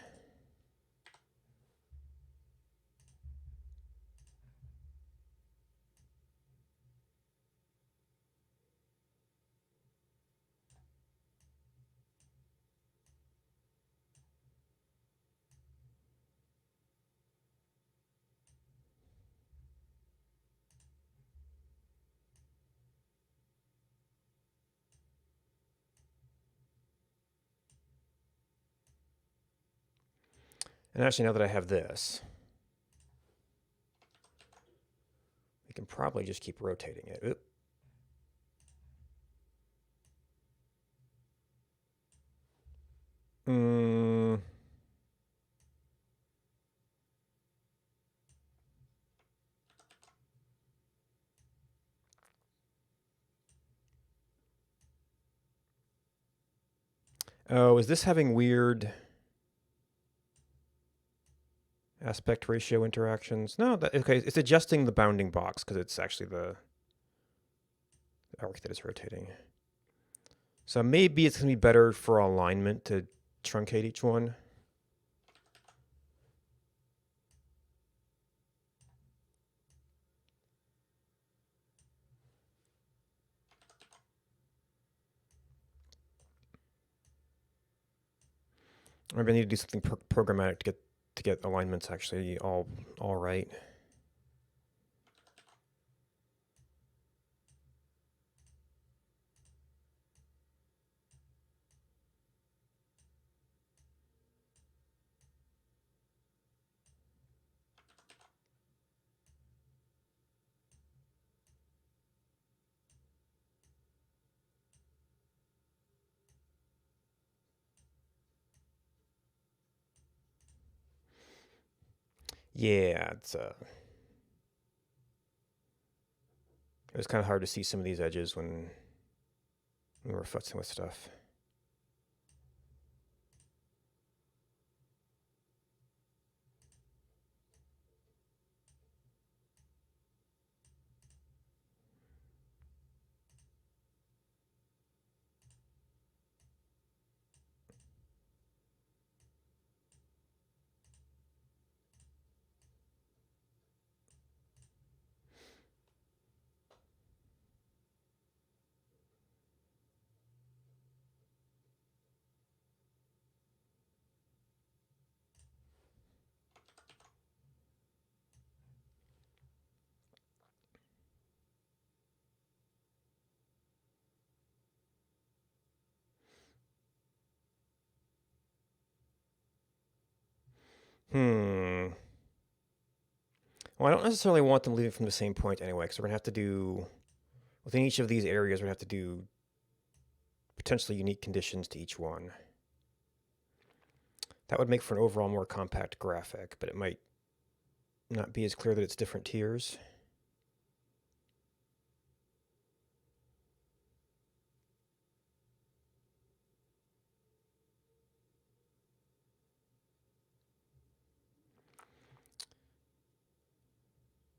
And actually, now that I have this, we can probably just keep rotating it. Oop. Oh, is this having weird aspect ratio interactions? No, okay, it's adjusting the bounding box because it's actually the arc that is rotating. So maybe it's going to be better for alignment to truncate each one. Maybe I need to do something programmatic to get alignments actually all right. Yeah, it was kind of hard to see some of these edges when We were futzing with stuff. Well, I don't necessarily want them leaving from the same point anyway, because we're going to have to do, within each of these areas, we're going to have to do potentially unique conditions to each one. That would make for an overall more compact graphic, but it might not be as clear that it's different tiers.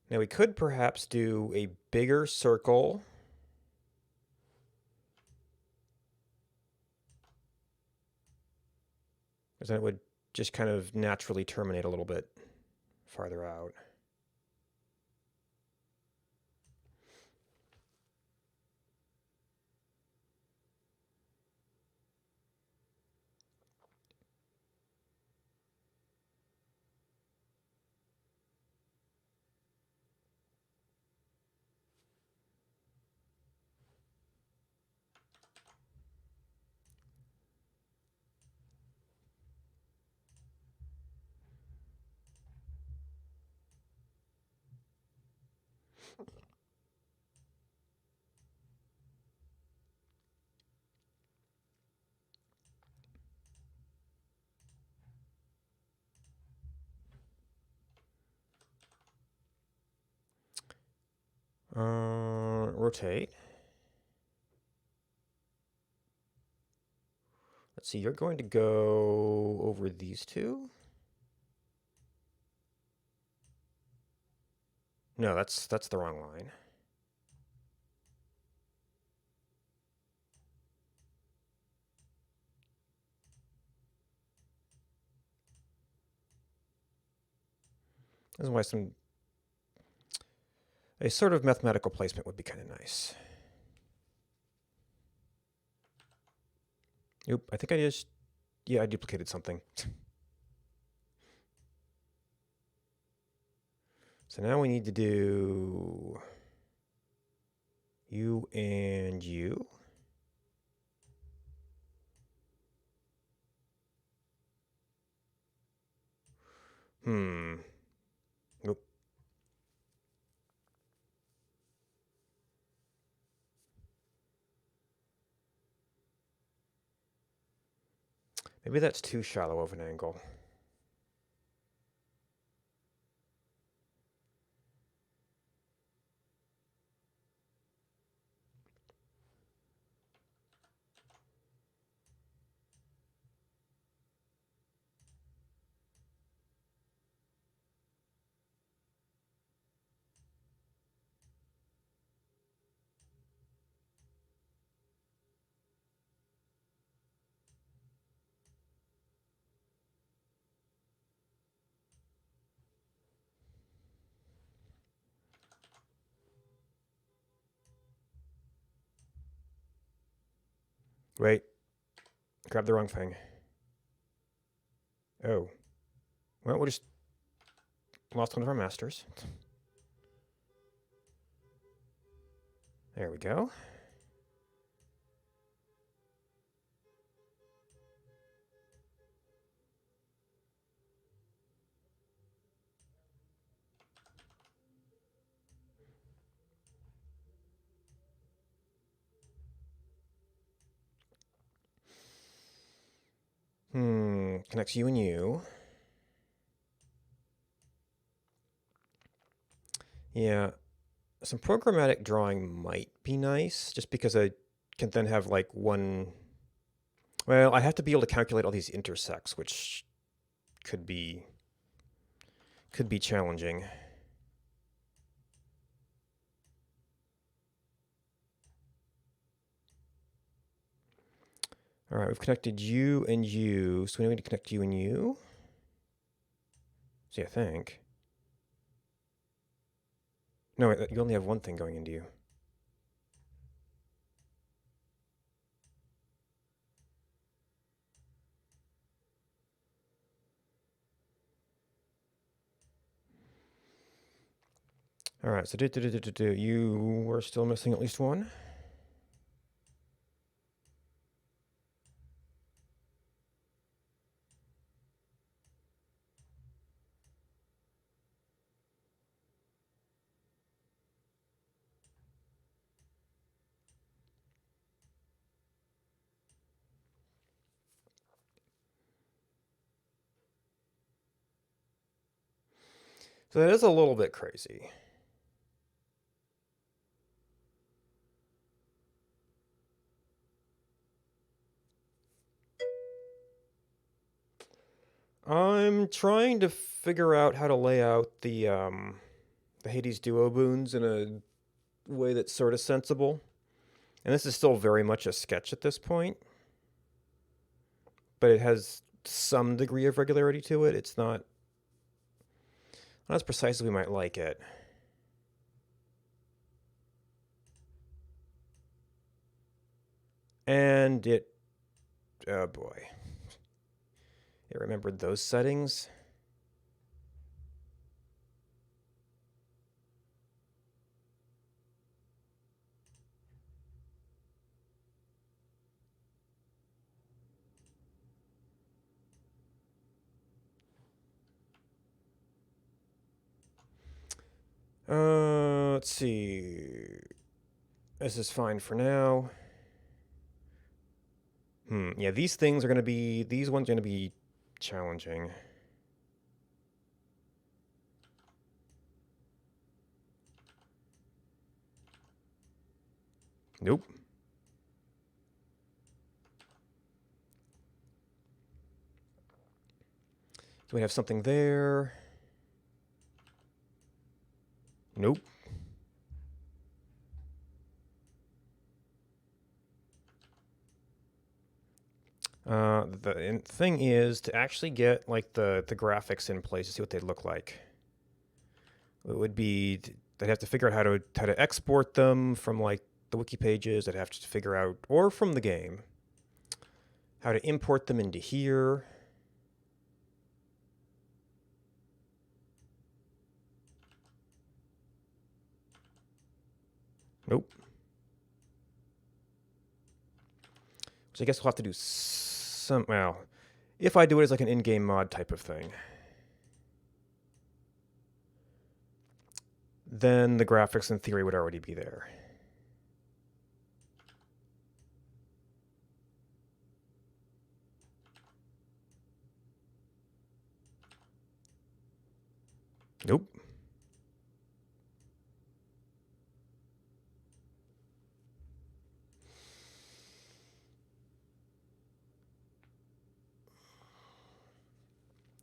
Now we could perhaps do a bigger circle. Because then it would just kind of naturally terminate a little bit farther out. Rotate. Let's see, you're going to go over these two? No, that's the wrong line. This is why a sort of mathematical placement would be kind of nice. Oop, I think I duplicated something. So now we need to do you and you. Nope. Maybe that's too shallow of an angle. Wait, grabbed the wrong thing. Oh. Well, we just lost one of our masters. There we go. Connects you and you. Yeah, some programmatic drawing might be nice, just because I can then have like one. Well, I have to be able to calculate all these intersects, which could be challenging. All right, we've connected you and you, so we need to connect you and you. See, I think. No, you only have one thing going into you. All right, so you were still missing at least one. So that is a little bit crazy. I'm trying to figure out how to lay out the Hades duo boons in a way that's sort of sensible. And this is still very much a sketch at this point, but it has some degree of regularity to it. It's not as precise as we might like it. And it, oh boy, it remembered those settings. Let's see. This is fine for now. Yeah, these ones are going to be challenging. Nope. Do we have something there? Nope. The thing is to actually get like the graphics in place to see what they'd look like. It would be they'd have to figure out how to export them from like the wiki pages. They'd have to figure out, or from the game, how to import them into here. Nope. So I guess we'll have to do some. Well, if I do it as like an in-game mod type of thing, then the graphics in theory would already be there. Nope.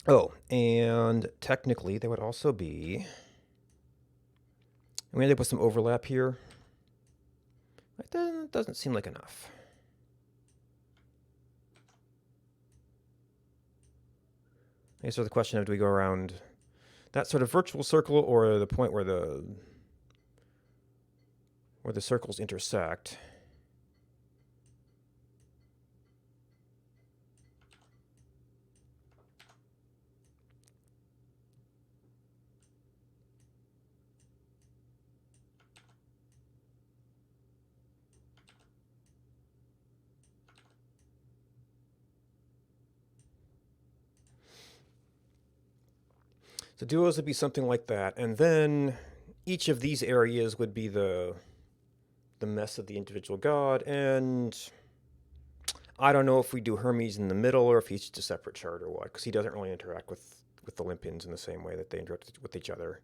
Oh, and technically there would also be. We end up with some overlap here. That doesn't seem like enough. I guess there's the question of do we go around that sort of virtual circle or the point where the circles intersect. So duos would be something like that, and then each of these areas would be the mess of the individual god, and I don't know if we do Hermes in the middle or if he's just a separate chart or what, because he doesn't really interact with the Olympians in the same way that they interact with each other.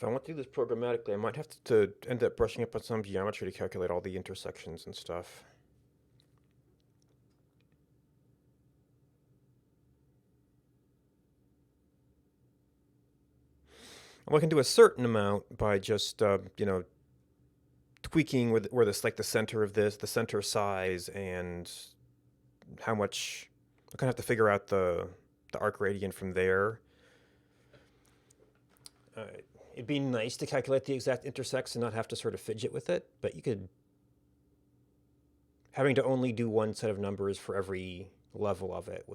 if I want to do this programmatically, I might have to end up brushing up on some geometry to calculate all the intersections and stuff. Well, I can do a certain amount by just, tweaking where this, like the center of this, the center size, and how much. I kind of have to figure out the arc radiant from there. Uh, it'd be nice to calculate the exact intersects and not have to sort of fidget with it, but you could. Having to only do one set of numbers for every level of it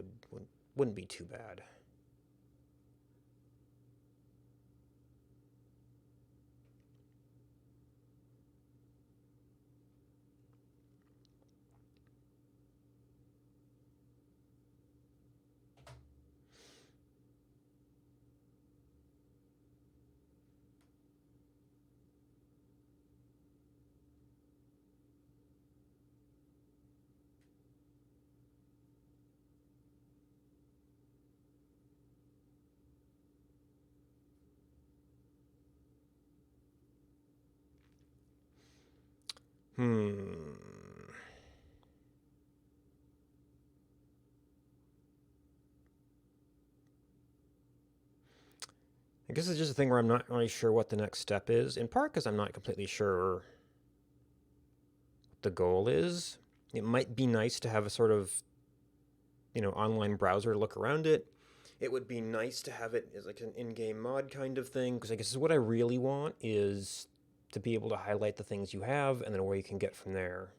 wouldn't be too bad. Hmm. I guess it's just a thing where I'm not really sure what the next step is, in part because I'm not completely sure what the goal is. It might be nice to have a sort of, online browser to look around it. It would be nice to have it as like an in-game mod kind of thing, because I guess what I really want is to be able to highlight the things you have and then where you can get from there.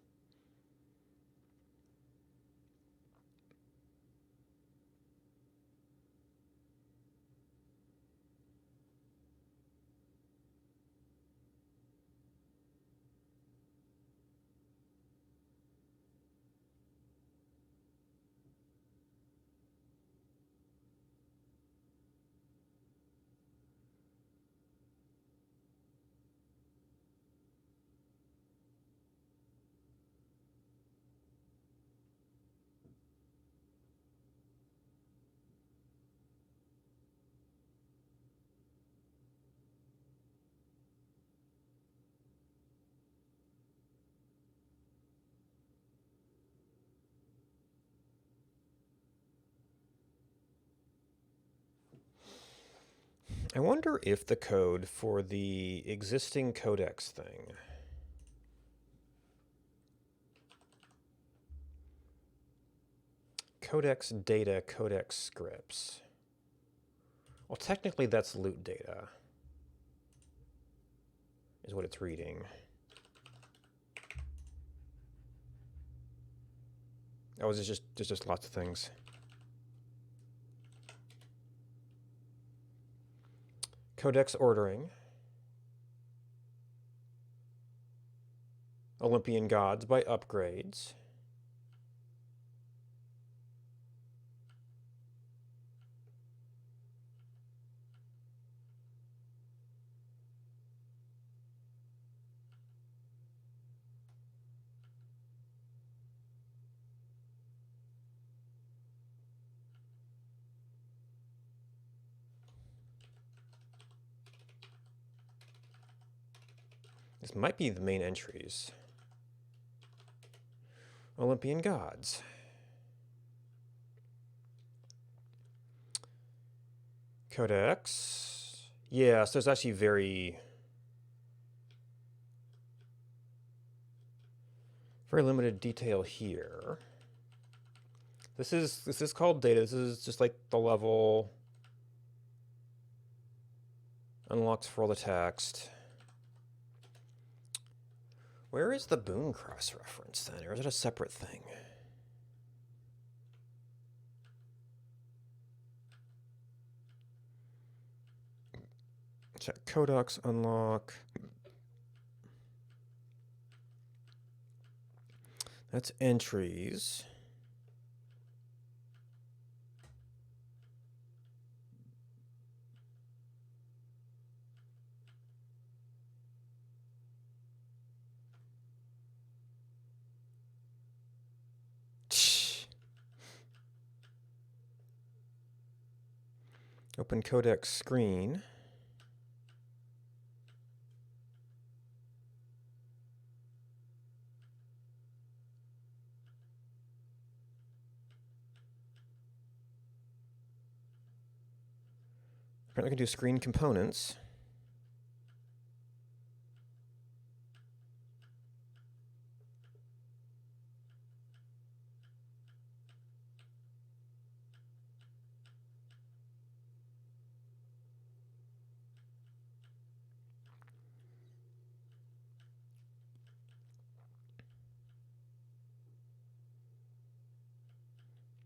I wonder if the code for the existing codex thing, codex data, codex scripts. Well, technically that's loot data, is what it's reading. Oh, there's just lots of things. Codex ordering. Olympian gods by upgrades. This might be the main entries. Olympian gods. Codex. Yeah, so there's actually very limited detail here. This is called data. This is just like the level unlocks for all the text. Where is the boon cross reference then, or is it a separate thing? Check codex unlock. That's entries. Open codex screen. We're going to do screen components.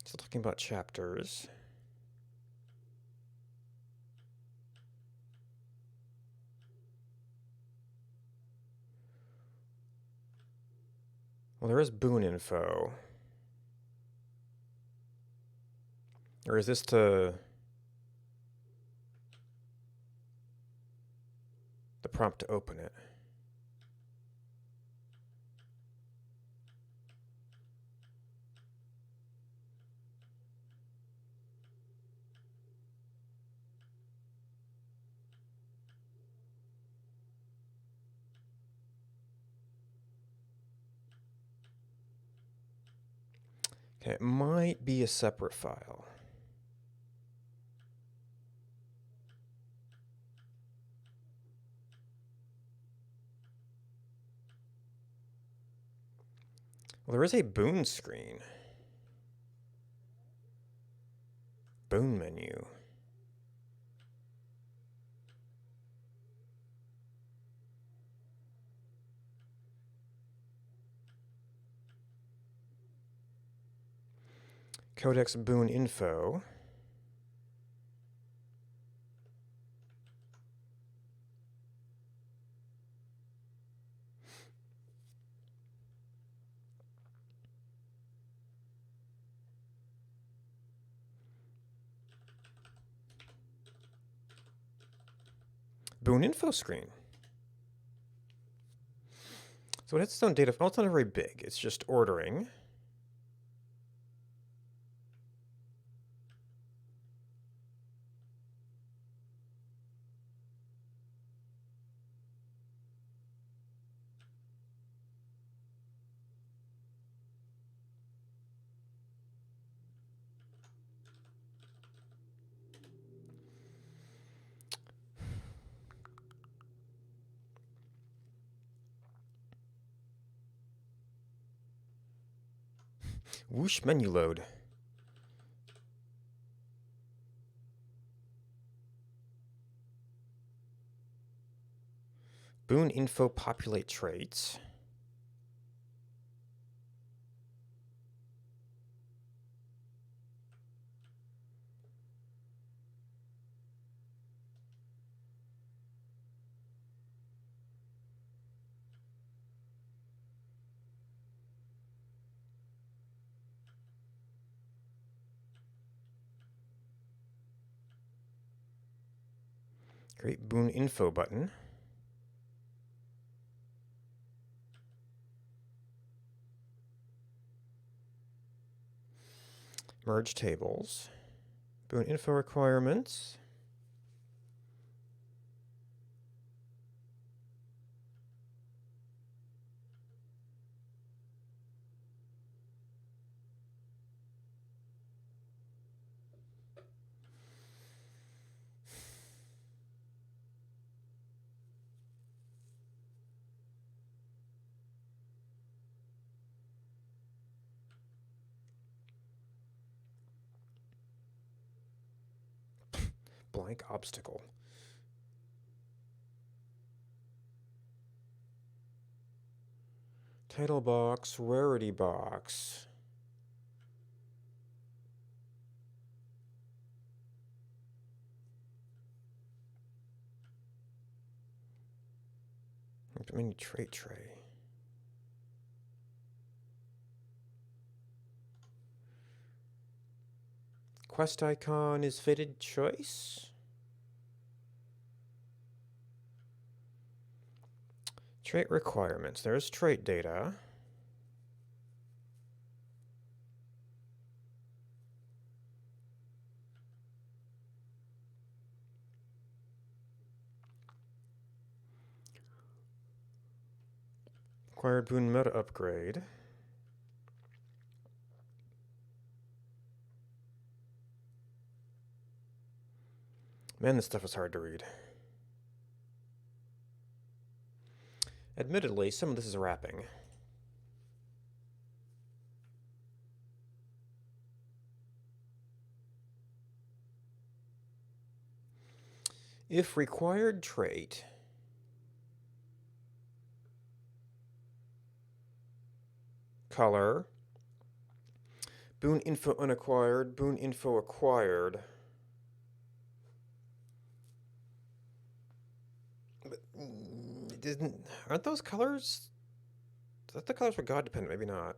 Still talking about chapters. Well, there is boon info. Or is this the prompt to open it? Okay, it might be a separate file. Well, there is a boon screen. Boon menu. Codex boon info. Boon info screen. So it has its own data. Well, it's not very big. It's just ordering. Whoosh menu load. Boon info populate traits. Great boon info button. Merge tables. Boon info requirements. Blank obstacle. Title box, rarity box. Menu trait tray. Quest icon is fitted choice. Trait requirements. There's trait data. Acquired boon meta upgrade. Man, this stuff is hard to read. Admittedly, some of this is wrapping. If required trait color boon info unacquired, boon info acquired. But aren't those colors? I thought the colors were God dependent. Maybe not.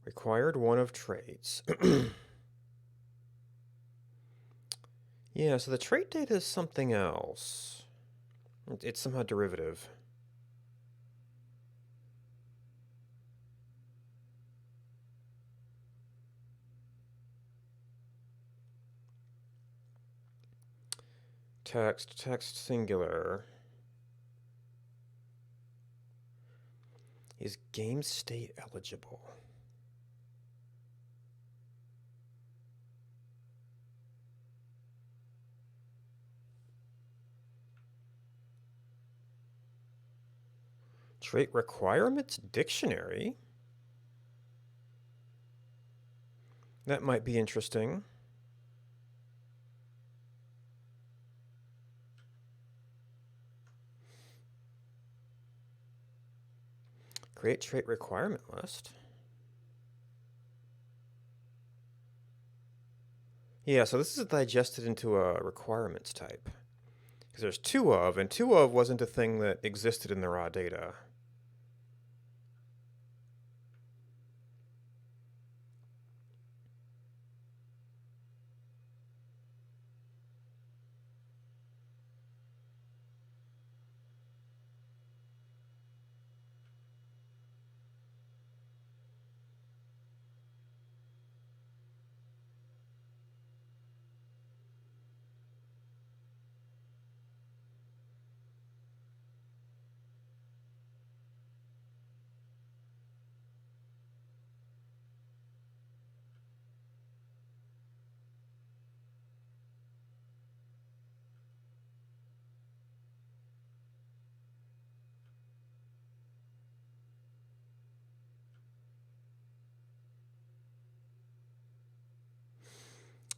Required one of traits. Yeah, so the trait data is something else. It's somehow derivative. Text singular. Is game state eligible? Trait requirements dictionary? That might be interesting. Create trait requirement list. Yeah, so this is digested into a requirements type. Because there's two of, and two of wasn't a thing that existed in the raw data.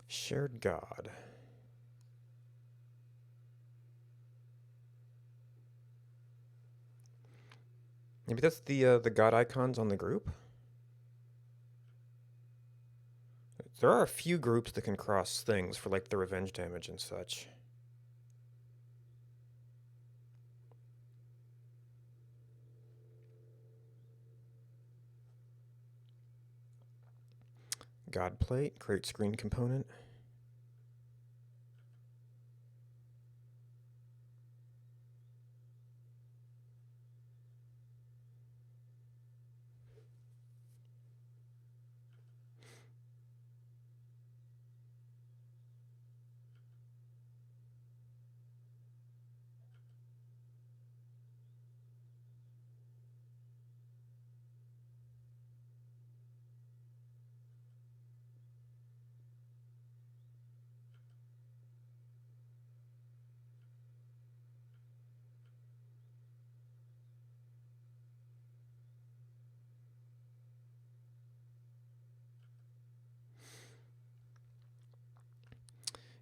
Shared God. Maybe that's the God icons on the group? There are a few groups that can cross things for like the revenge damage and such. God plate, create screen component.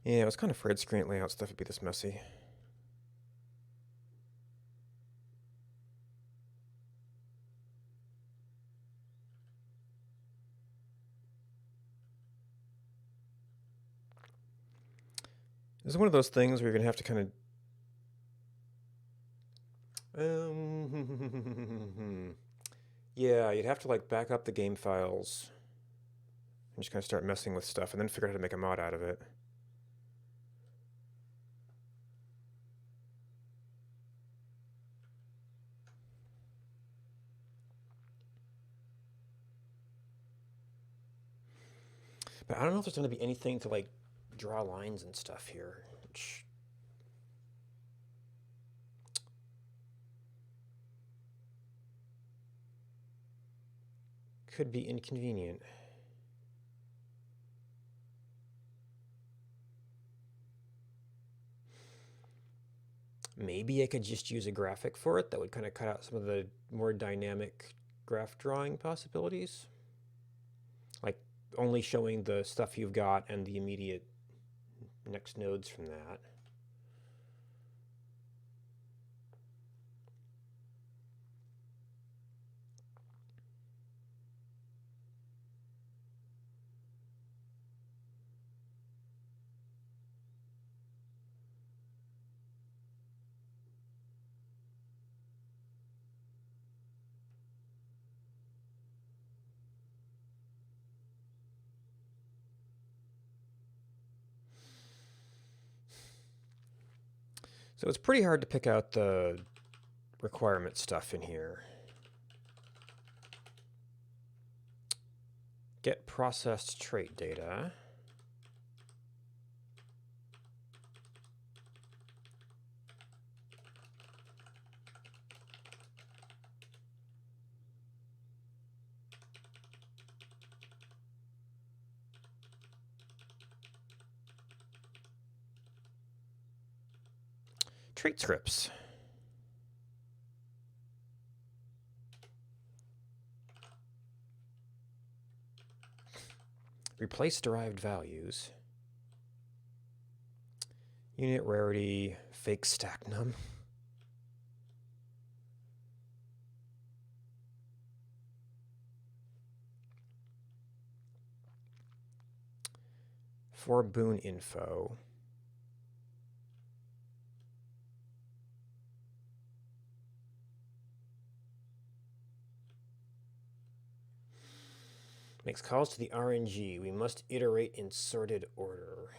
Yeah, I was kind of afraid screen layout stuff would be this messy. This is one of those things where you're going to have to kind of... yeah, you'd have to like back up the game files and just kind of start messing with stuff and then figure out how to make a mod out of it. But I don't know if there's going to be anything to like draw lines and stuff here, which could be inconvenient. Maybe I could just use a graphic for it that would kind of cut out some of the more dynamic graph drawing possibilities. Like only showing the stuff you've got and the immediate next nodes from that. So it's pretty hard to pick out the requirement stuff in here. Get processed trait data. Trait scripts. Replace derived values. Unit rarity, fake stack num. For boon info. Makes calls to the RNG. We must iterate in sorted order.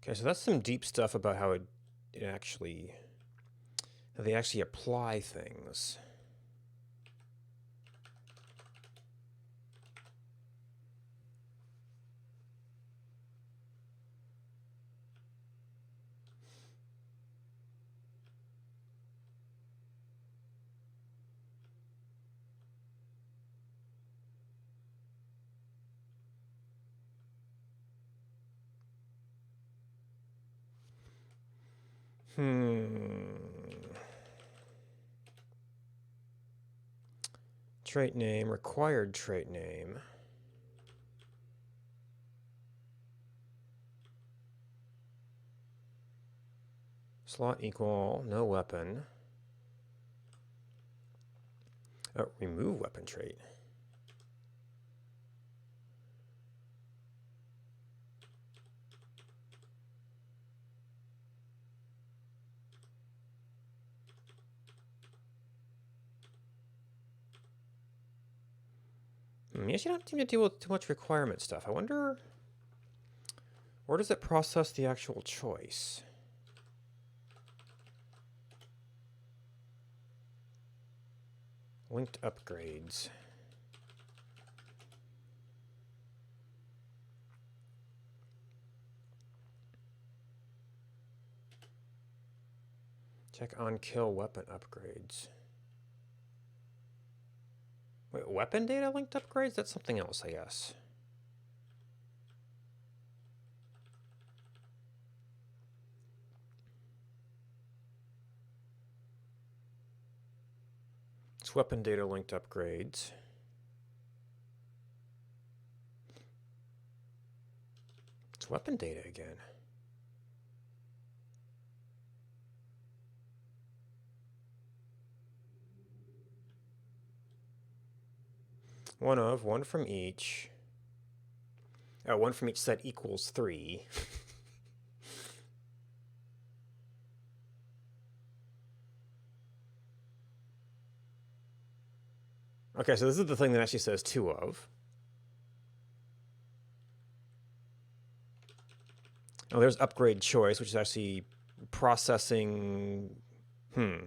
Okay, so that's some deep stuff about how how they actually apply things. Trait name, required trait name. Slot equal, no weapon. Oh, remove weapon trait. Yes, you don't seem to deal with too much requirement stuff. I wonder, where does it process the actual choice? Linked upgrades. Check on kill weapon upgrades. Wait, weapon data linked upgrades? That's something else, I guess. It's weapon data linked upgrades. It's weapon data again. one from each. Oh, one from each set equals 3. Okay, so this is the thing that actually says 2 of. Oh, there's upgrade choice, which is actually processing. I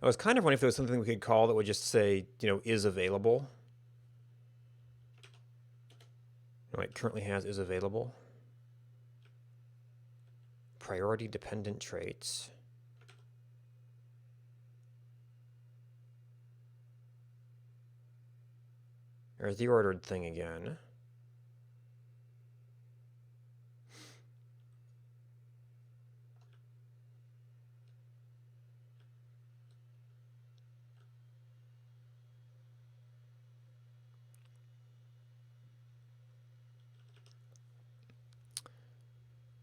was kind of wondering if there was something we could call that would just say, is available. It currently has is available. Priority dependent traits. There's the ordered thing again.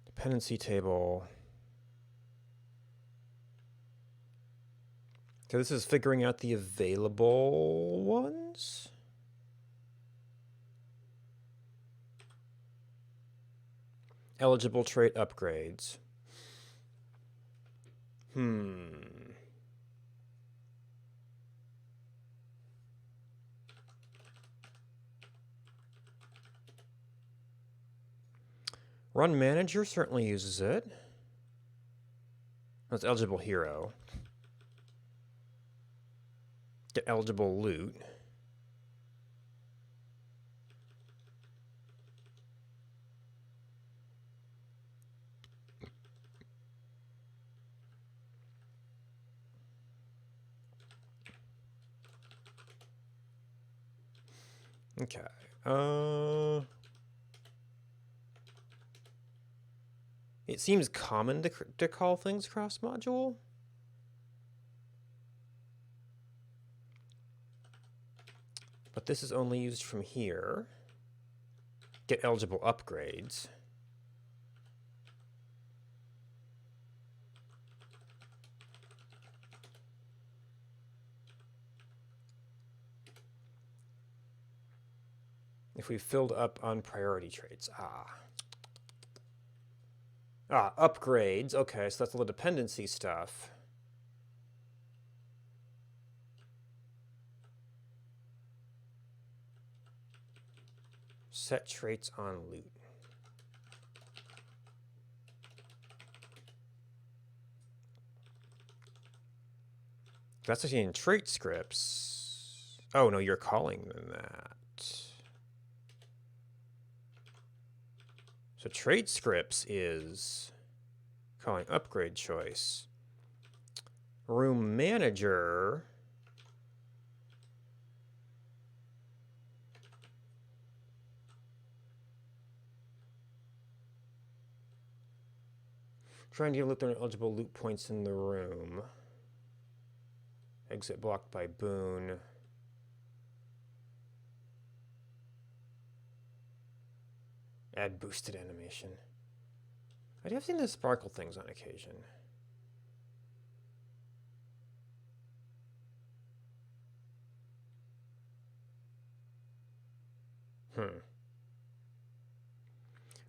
Dependency table. So this is figuring out the available ones? Eligible trait upgrades. Run manager certainly uses it. That's eligible hero. Get eligible loot. Okay. It seems common to call things cross-module. But this is only used from here. Get eligible upgrades. If we filled up on priority traits. Upgrades. Okay, so that's all the dependency stuff. Set traits on loot. That's actually in trait scripts. Oh, no, you're calling them that. So trait scripts is calling upgrade choice. Room manager. Trying to look at eligible loot points in the room. Exit blocked by boon. Add boosted animation. I have seen the sparkle things on occasion.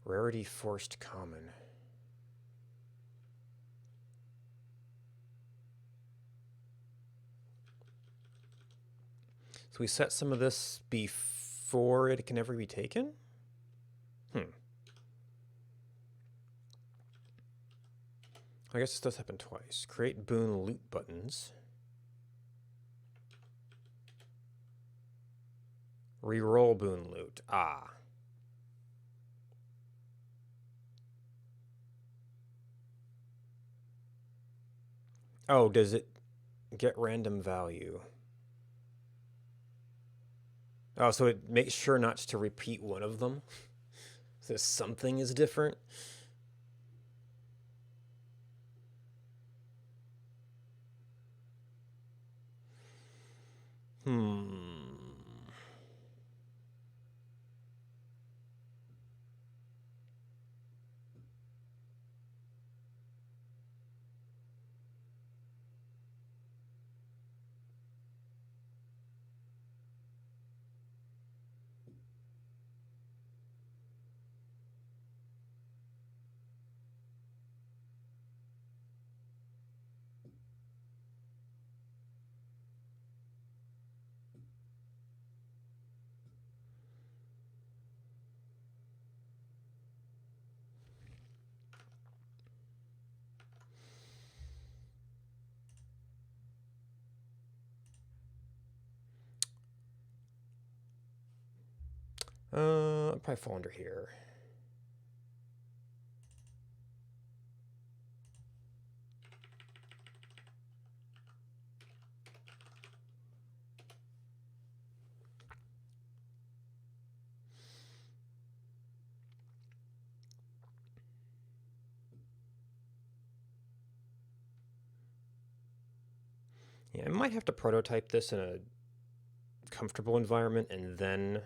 Rarity forced common. So we set some of this before it can ever be taken? I guess this does happen twice. Create boon loot buttons. Reroll boon loot. Oh, does it get random value? Oh, so it makes sure not to repeat one of them? So something is different? probably fall under here. Yeah, I might have to prototype this in a comfortable environment and then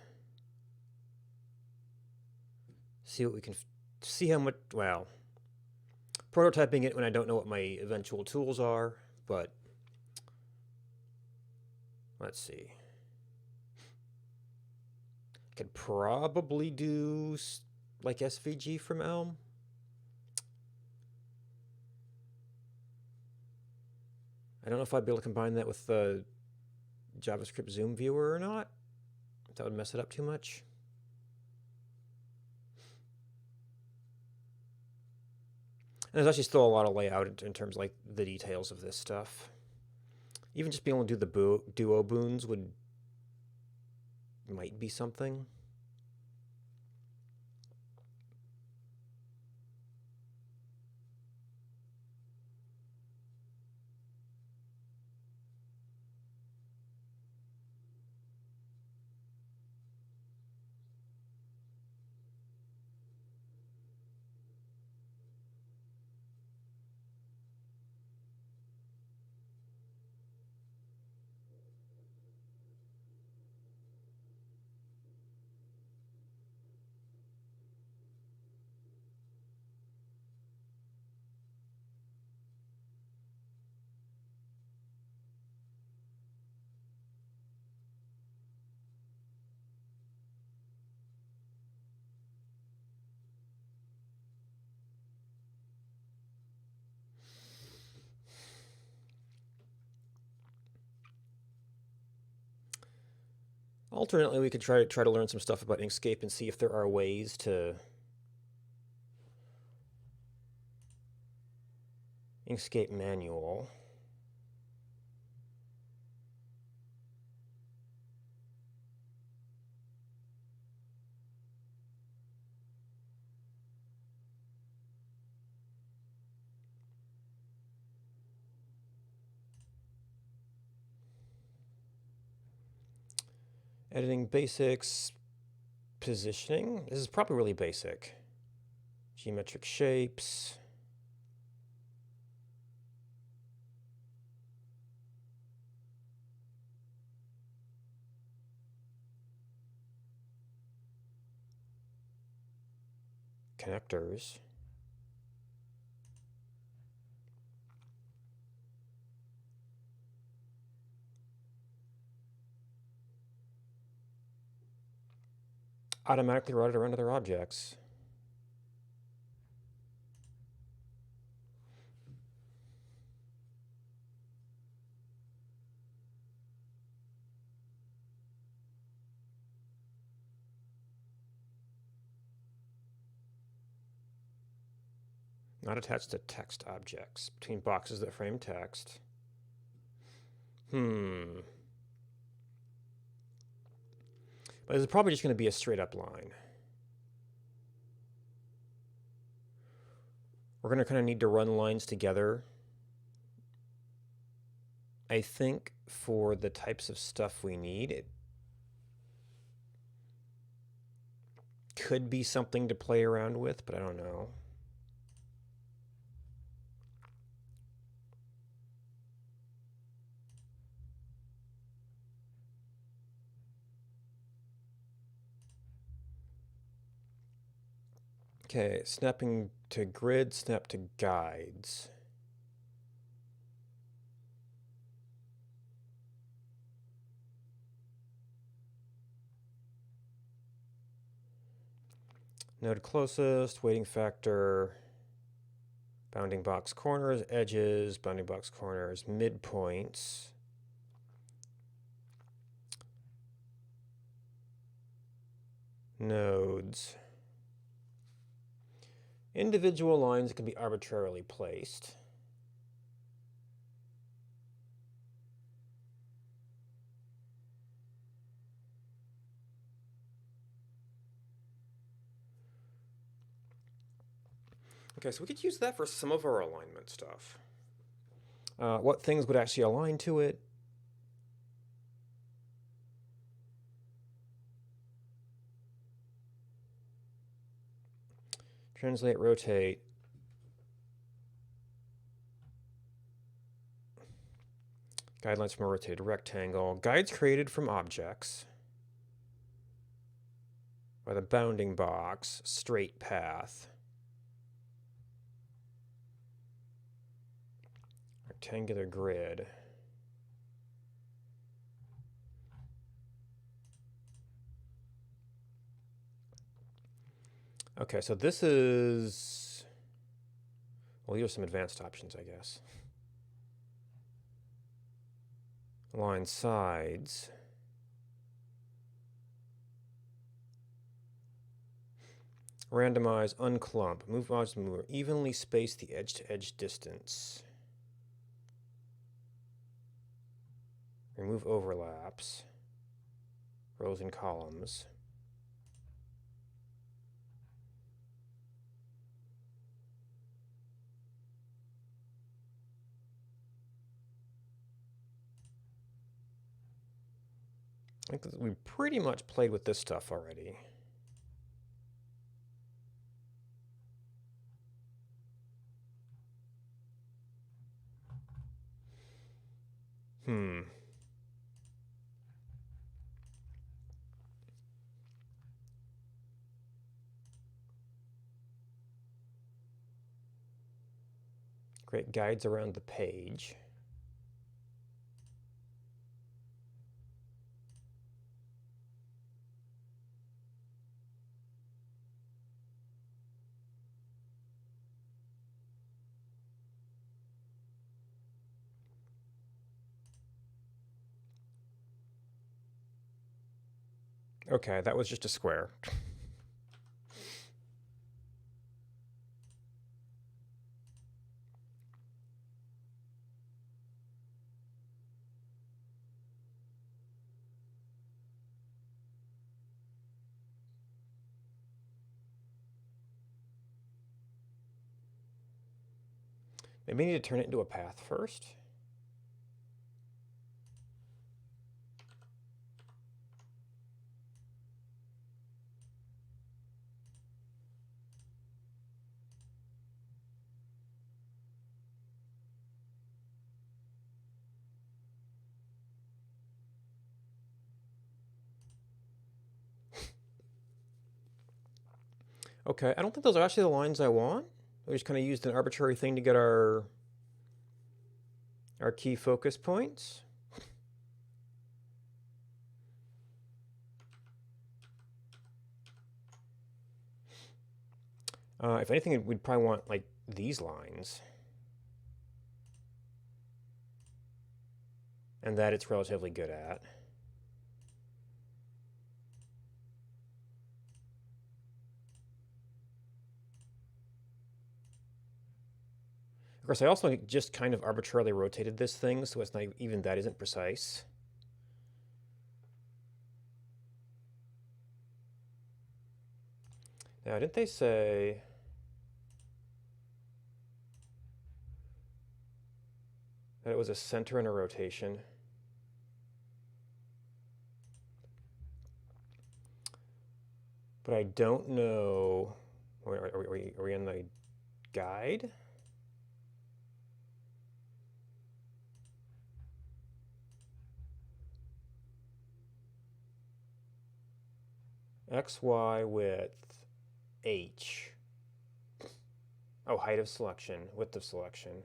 see what we can see how much, well, prototyping it when I don't know what my eventual tools are, but let's see. I could probably do like SVG from Elm. I don't know if I'd be able to combine that with the JavaScript Zoom viewer or not. That would mess it up too much. And there's actually still a lot of layout in terms of like the details of this stuff. Even just being able to do the duo boons might be something. Alternately, we could try to learn some stuff about Inkscape and see if there are ways to Inkscape manual. Editing basics, positioning. This is probably really basic. Geometric shapes. Connectors. Automatically route it around other objects. Not attached to text objects. Between boxes that frame text. But this is probably just going to be a straight up line. We're going to kind of need to run lines together, I think, for the types of stuff we need. It could be something to play around with, but I don't know. Okay, snapping to grid, snap to guides. Node closest, weighting factor, bounding box corners, edges, bounding box corners, midpoints. Nodes. Individual lines can be arbitrarily placed. Okay, so we could use that for some of our alignment stuff. What things would actually align to it? Translate, rotate. Guidelines from a rotated rectangle. Guides created from objects. By the bounding box. Straight path. Rectangular grid. Okay, so this is... Well, here's some advanced options, I guess. Line sides. Randomize, unclump. Move objects more evenly space the edge-to-edge distance. Remove overlaps. Rows and columns. I think we pretty much played with this stuff already. Create guides around the page. Okay, that was just a square. Maybe we need to turn it into a path first. Okay, I don't think those are actually the lines I want. We just kind of used an arbitrary thing to get our key focus points. If anything, we'd probably want like these lines. And that it's relatively good at. Of course, I also just kind of arbitrarily rotated this thing, so it's not even that isn't precise. Now, didn't they say... that it was a center and a rotation? But I don't know... Are we in the guide? XY width H. Oh, height of selection, width of selection.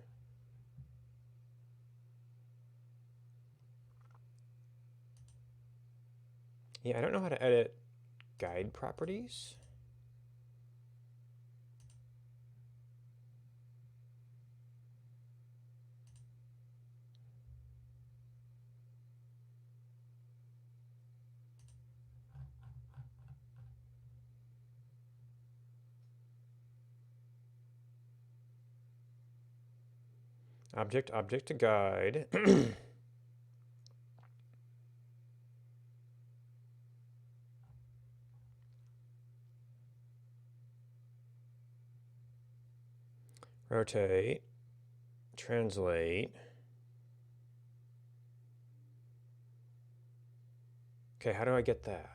Yeah, I don't know how to edit guide properties. Object to guide. Rotate. Translate. Okay, how do I get that?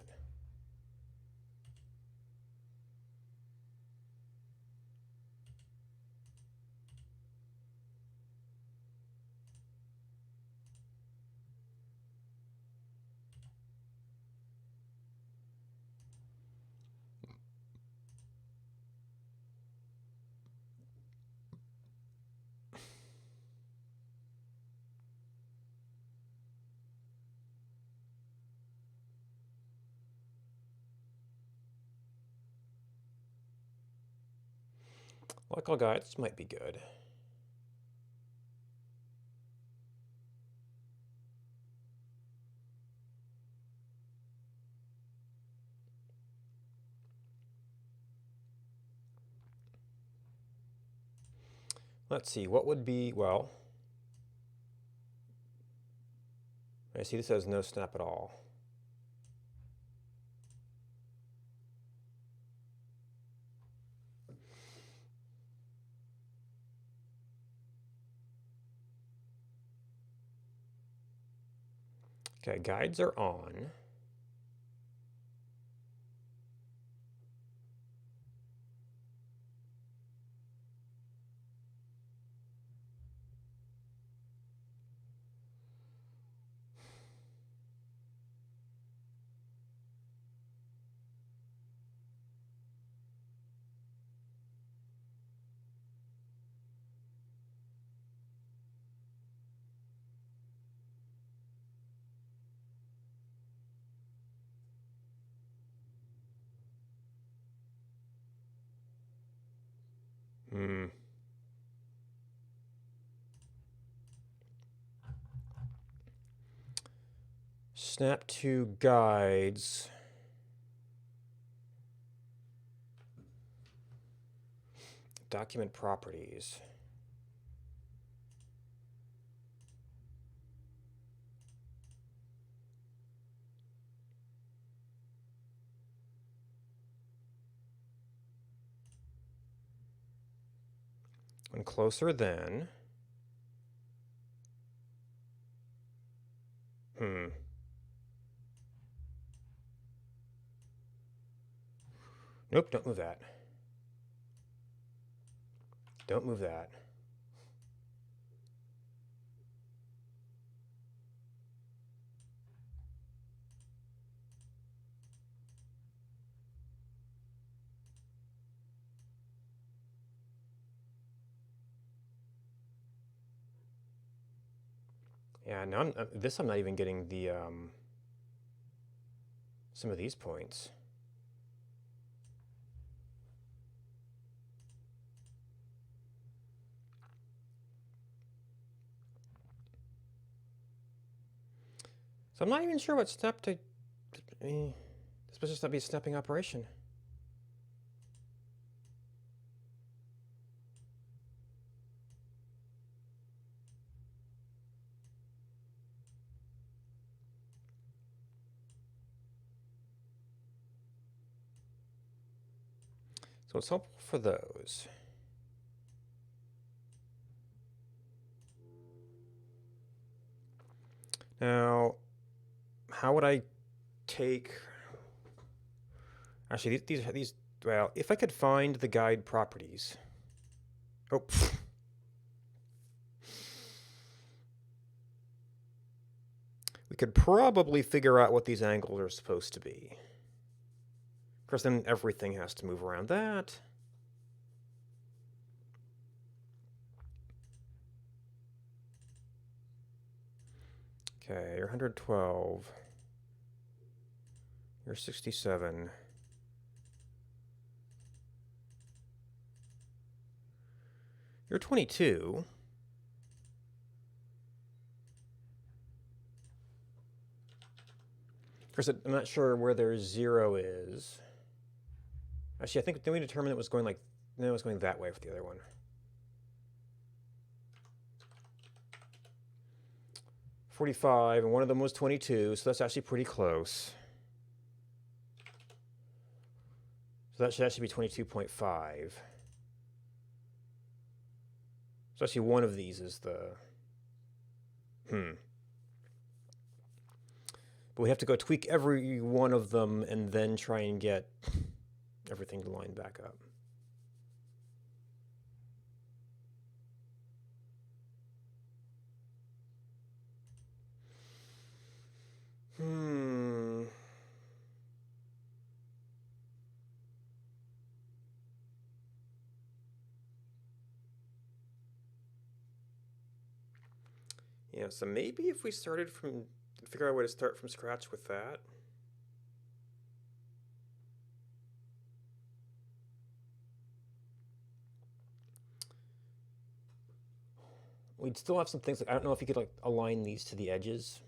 Local guides might be good. Let's see, what would be, well, I see this has no snap at all. Okay, guides are on. Snap to guides. Document properties. When closer than. Nope, don't move that. Don't move that. Yeah, now I'm not even getting the some of these points. So I'm not even sure what step to. This must just not be a snapping operation. So it's helpful for those. Now, how would I take? Actually, these. Well, if I could find the guide properties. Oh. We could probably figure out what these angles are supposed to be. Of course, then everything has to move around that. Okay, you're 112. You're 67. You're 22. Of course, I'm not sure where their 0 is. Actually, I think then we determined it was going like, no, it was going that way for the other one. 45, and one of them was 22, so that's actually pretty close. So that should actually be 22.5. So actually one of these is the... But we have to go tweak every one of them and then try and get everything to line back up. Yeah, so maybe if we started from... figure out a way to start from scratch with that. We'd still have some things, like, I don't know if you could like align these to the edges.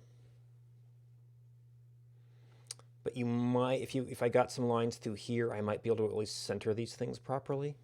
But you might, if I got some lines through here, I might be able to at least center these things properly.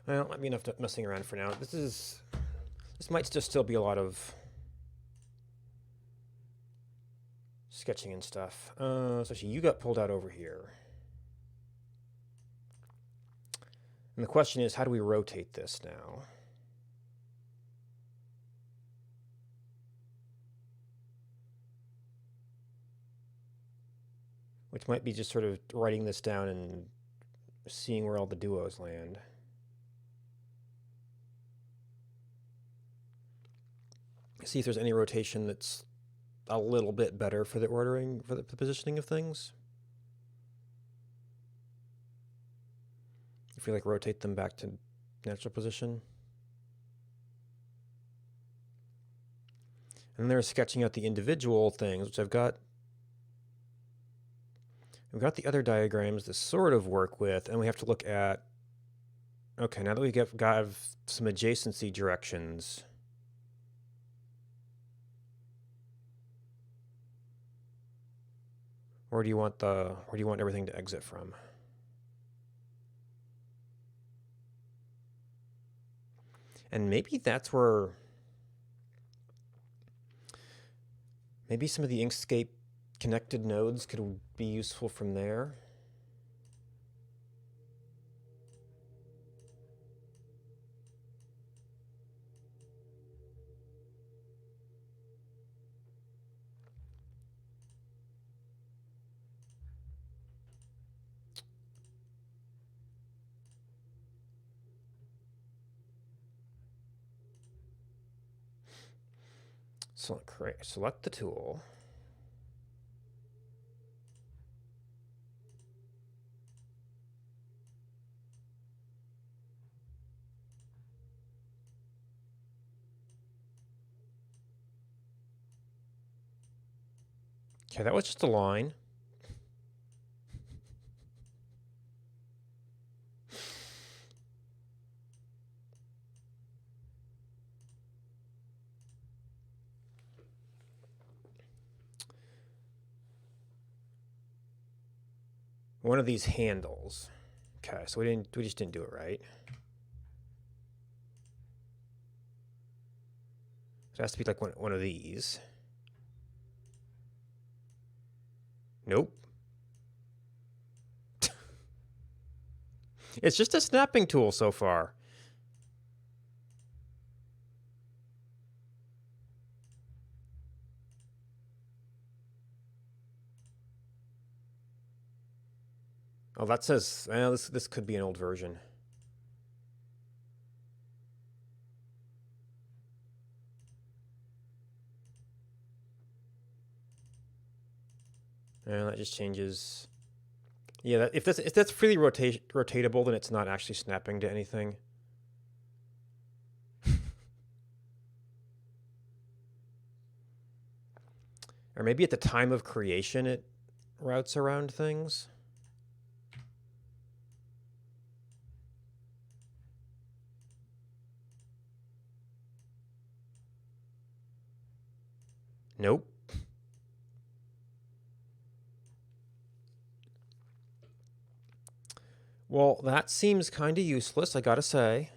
Well, I mean, enough messing around for now. This might just still be a lot of sketching and stuff. So actually, you got pulled out over here. And the question is, how do we rotate this now? Which might be just sort of writing this down and seeing where all the duos land. See if there's any rotation that's a little bit better for the ordering, for the positioning of things. If we like rotate them back to natural position. And they're sketching out the individual things, which I've got the other diagrams to sort of work with, and we have to look at, okay, now that we got some adjacency directions, where do you want everything to exit from? And maybe that's where, maybe some of the Inkscape connected nodes could be useful from there. Select the tool. Okay, that was just a line. One of these handles. Okay, so we just didn't do it right. So it has to be like one of these. Nope. It's just a snapping tool so far. Oh, that says, well, this could be an old version. And that just changes. Yeah, if that's freely rotatable, then it's not actually snapping to anything. Or maybe at the time of creation it routes around things. Nope. Well, that seems kind of useless, I gotta say.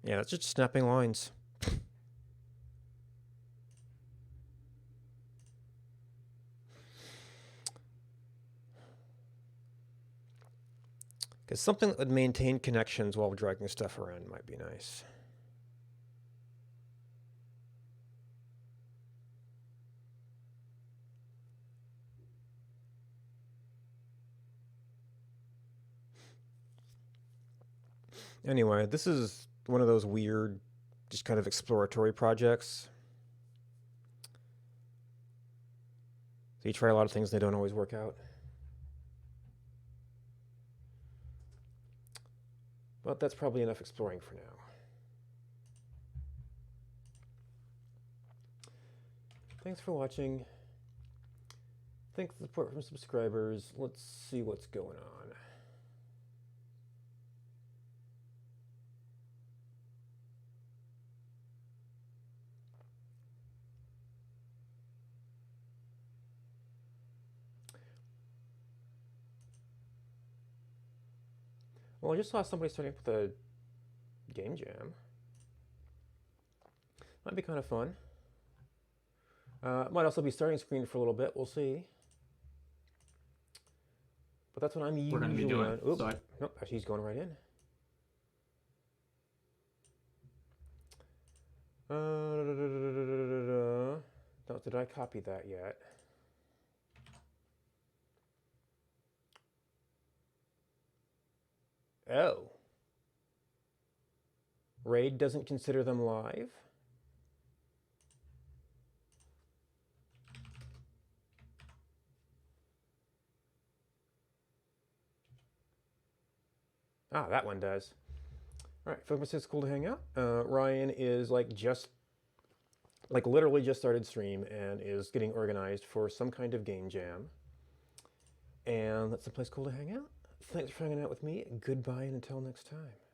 Yeah, that's just snapping lines. Because something that would maintain connections while dragging stuff around might be nice. Anyway, this is one of those weird, just kind of exploratory projects. So you try a lot of things, they don't always work out. But that's probably enough exploring for now. Thanks for watching. Thanks for the support from subscribers. Let's see what's going on. Well, I just saw somebody starting up with a game jam. Might be kind of fun. Might also be starting screen for a little bit. We'll see. But that's what I'm usually going to be doing. on. Oops. Nope, actually he's going right in. Did I copy that yet? Oh. RAID doesn't consider them live? Ah, that one does. All right, Focus says cool to hang out. Ryan is literally just started stream and is getting organized for some kind of game jam. And that's the place cool to hang out. Thanks for hanging out with me. Goodbye and until next time.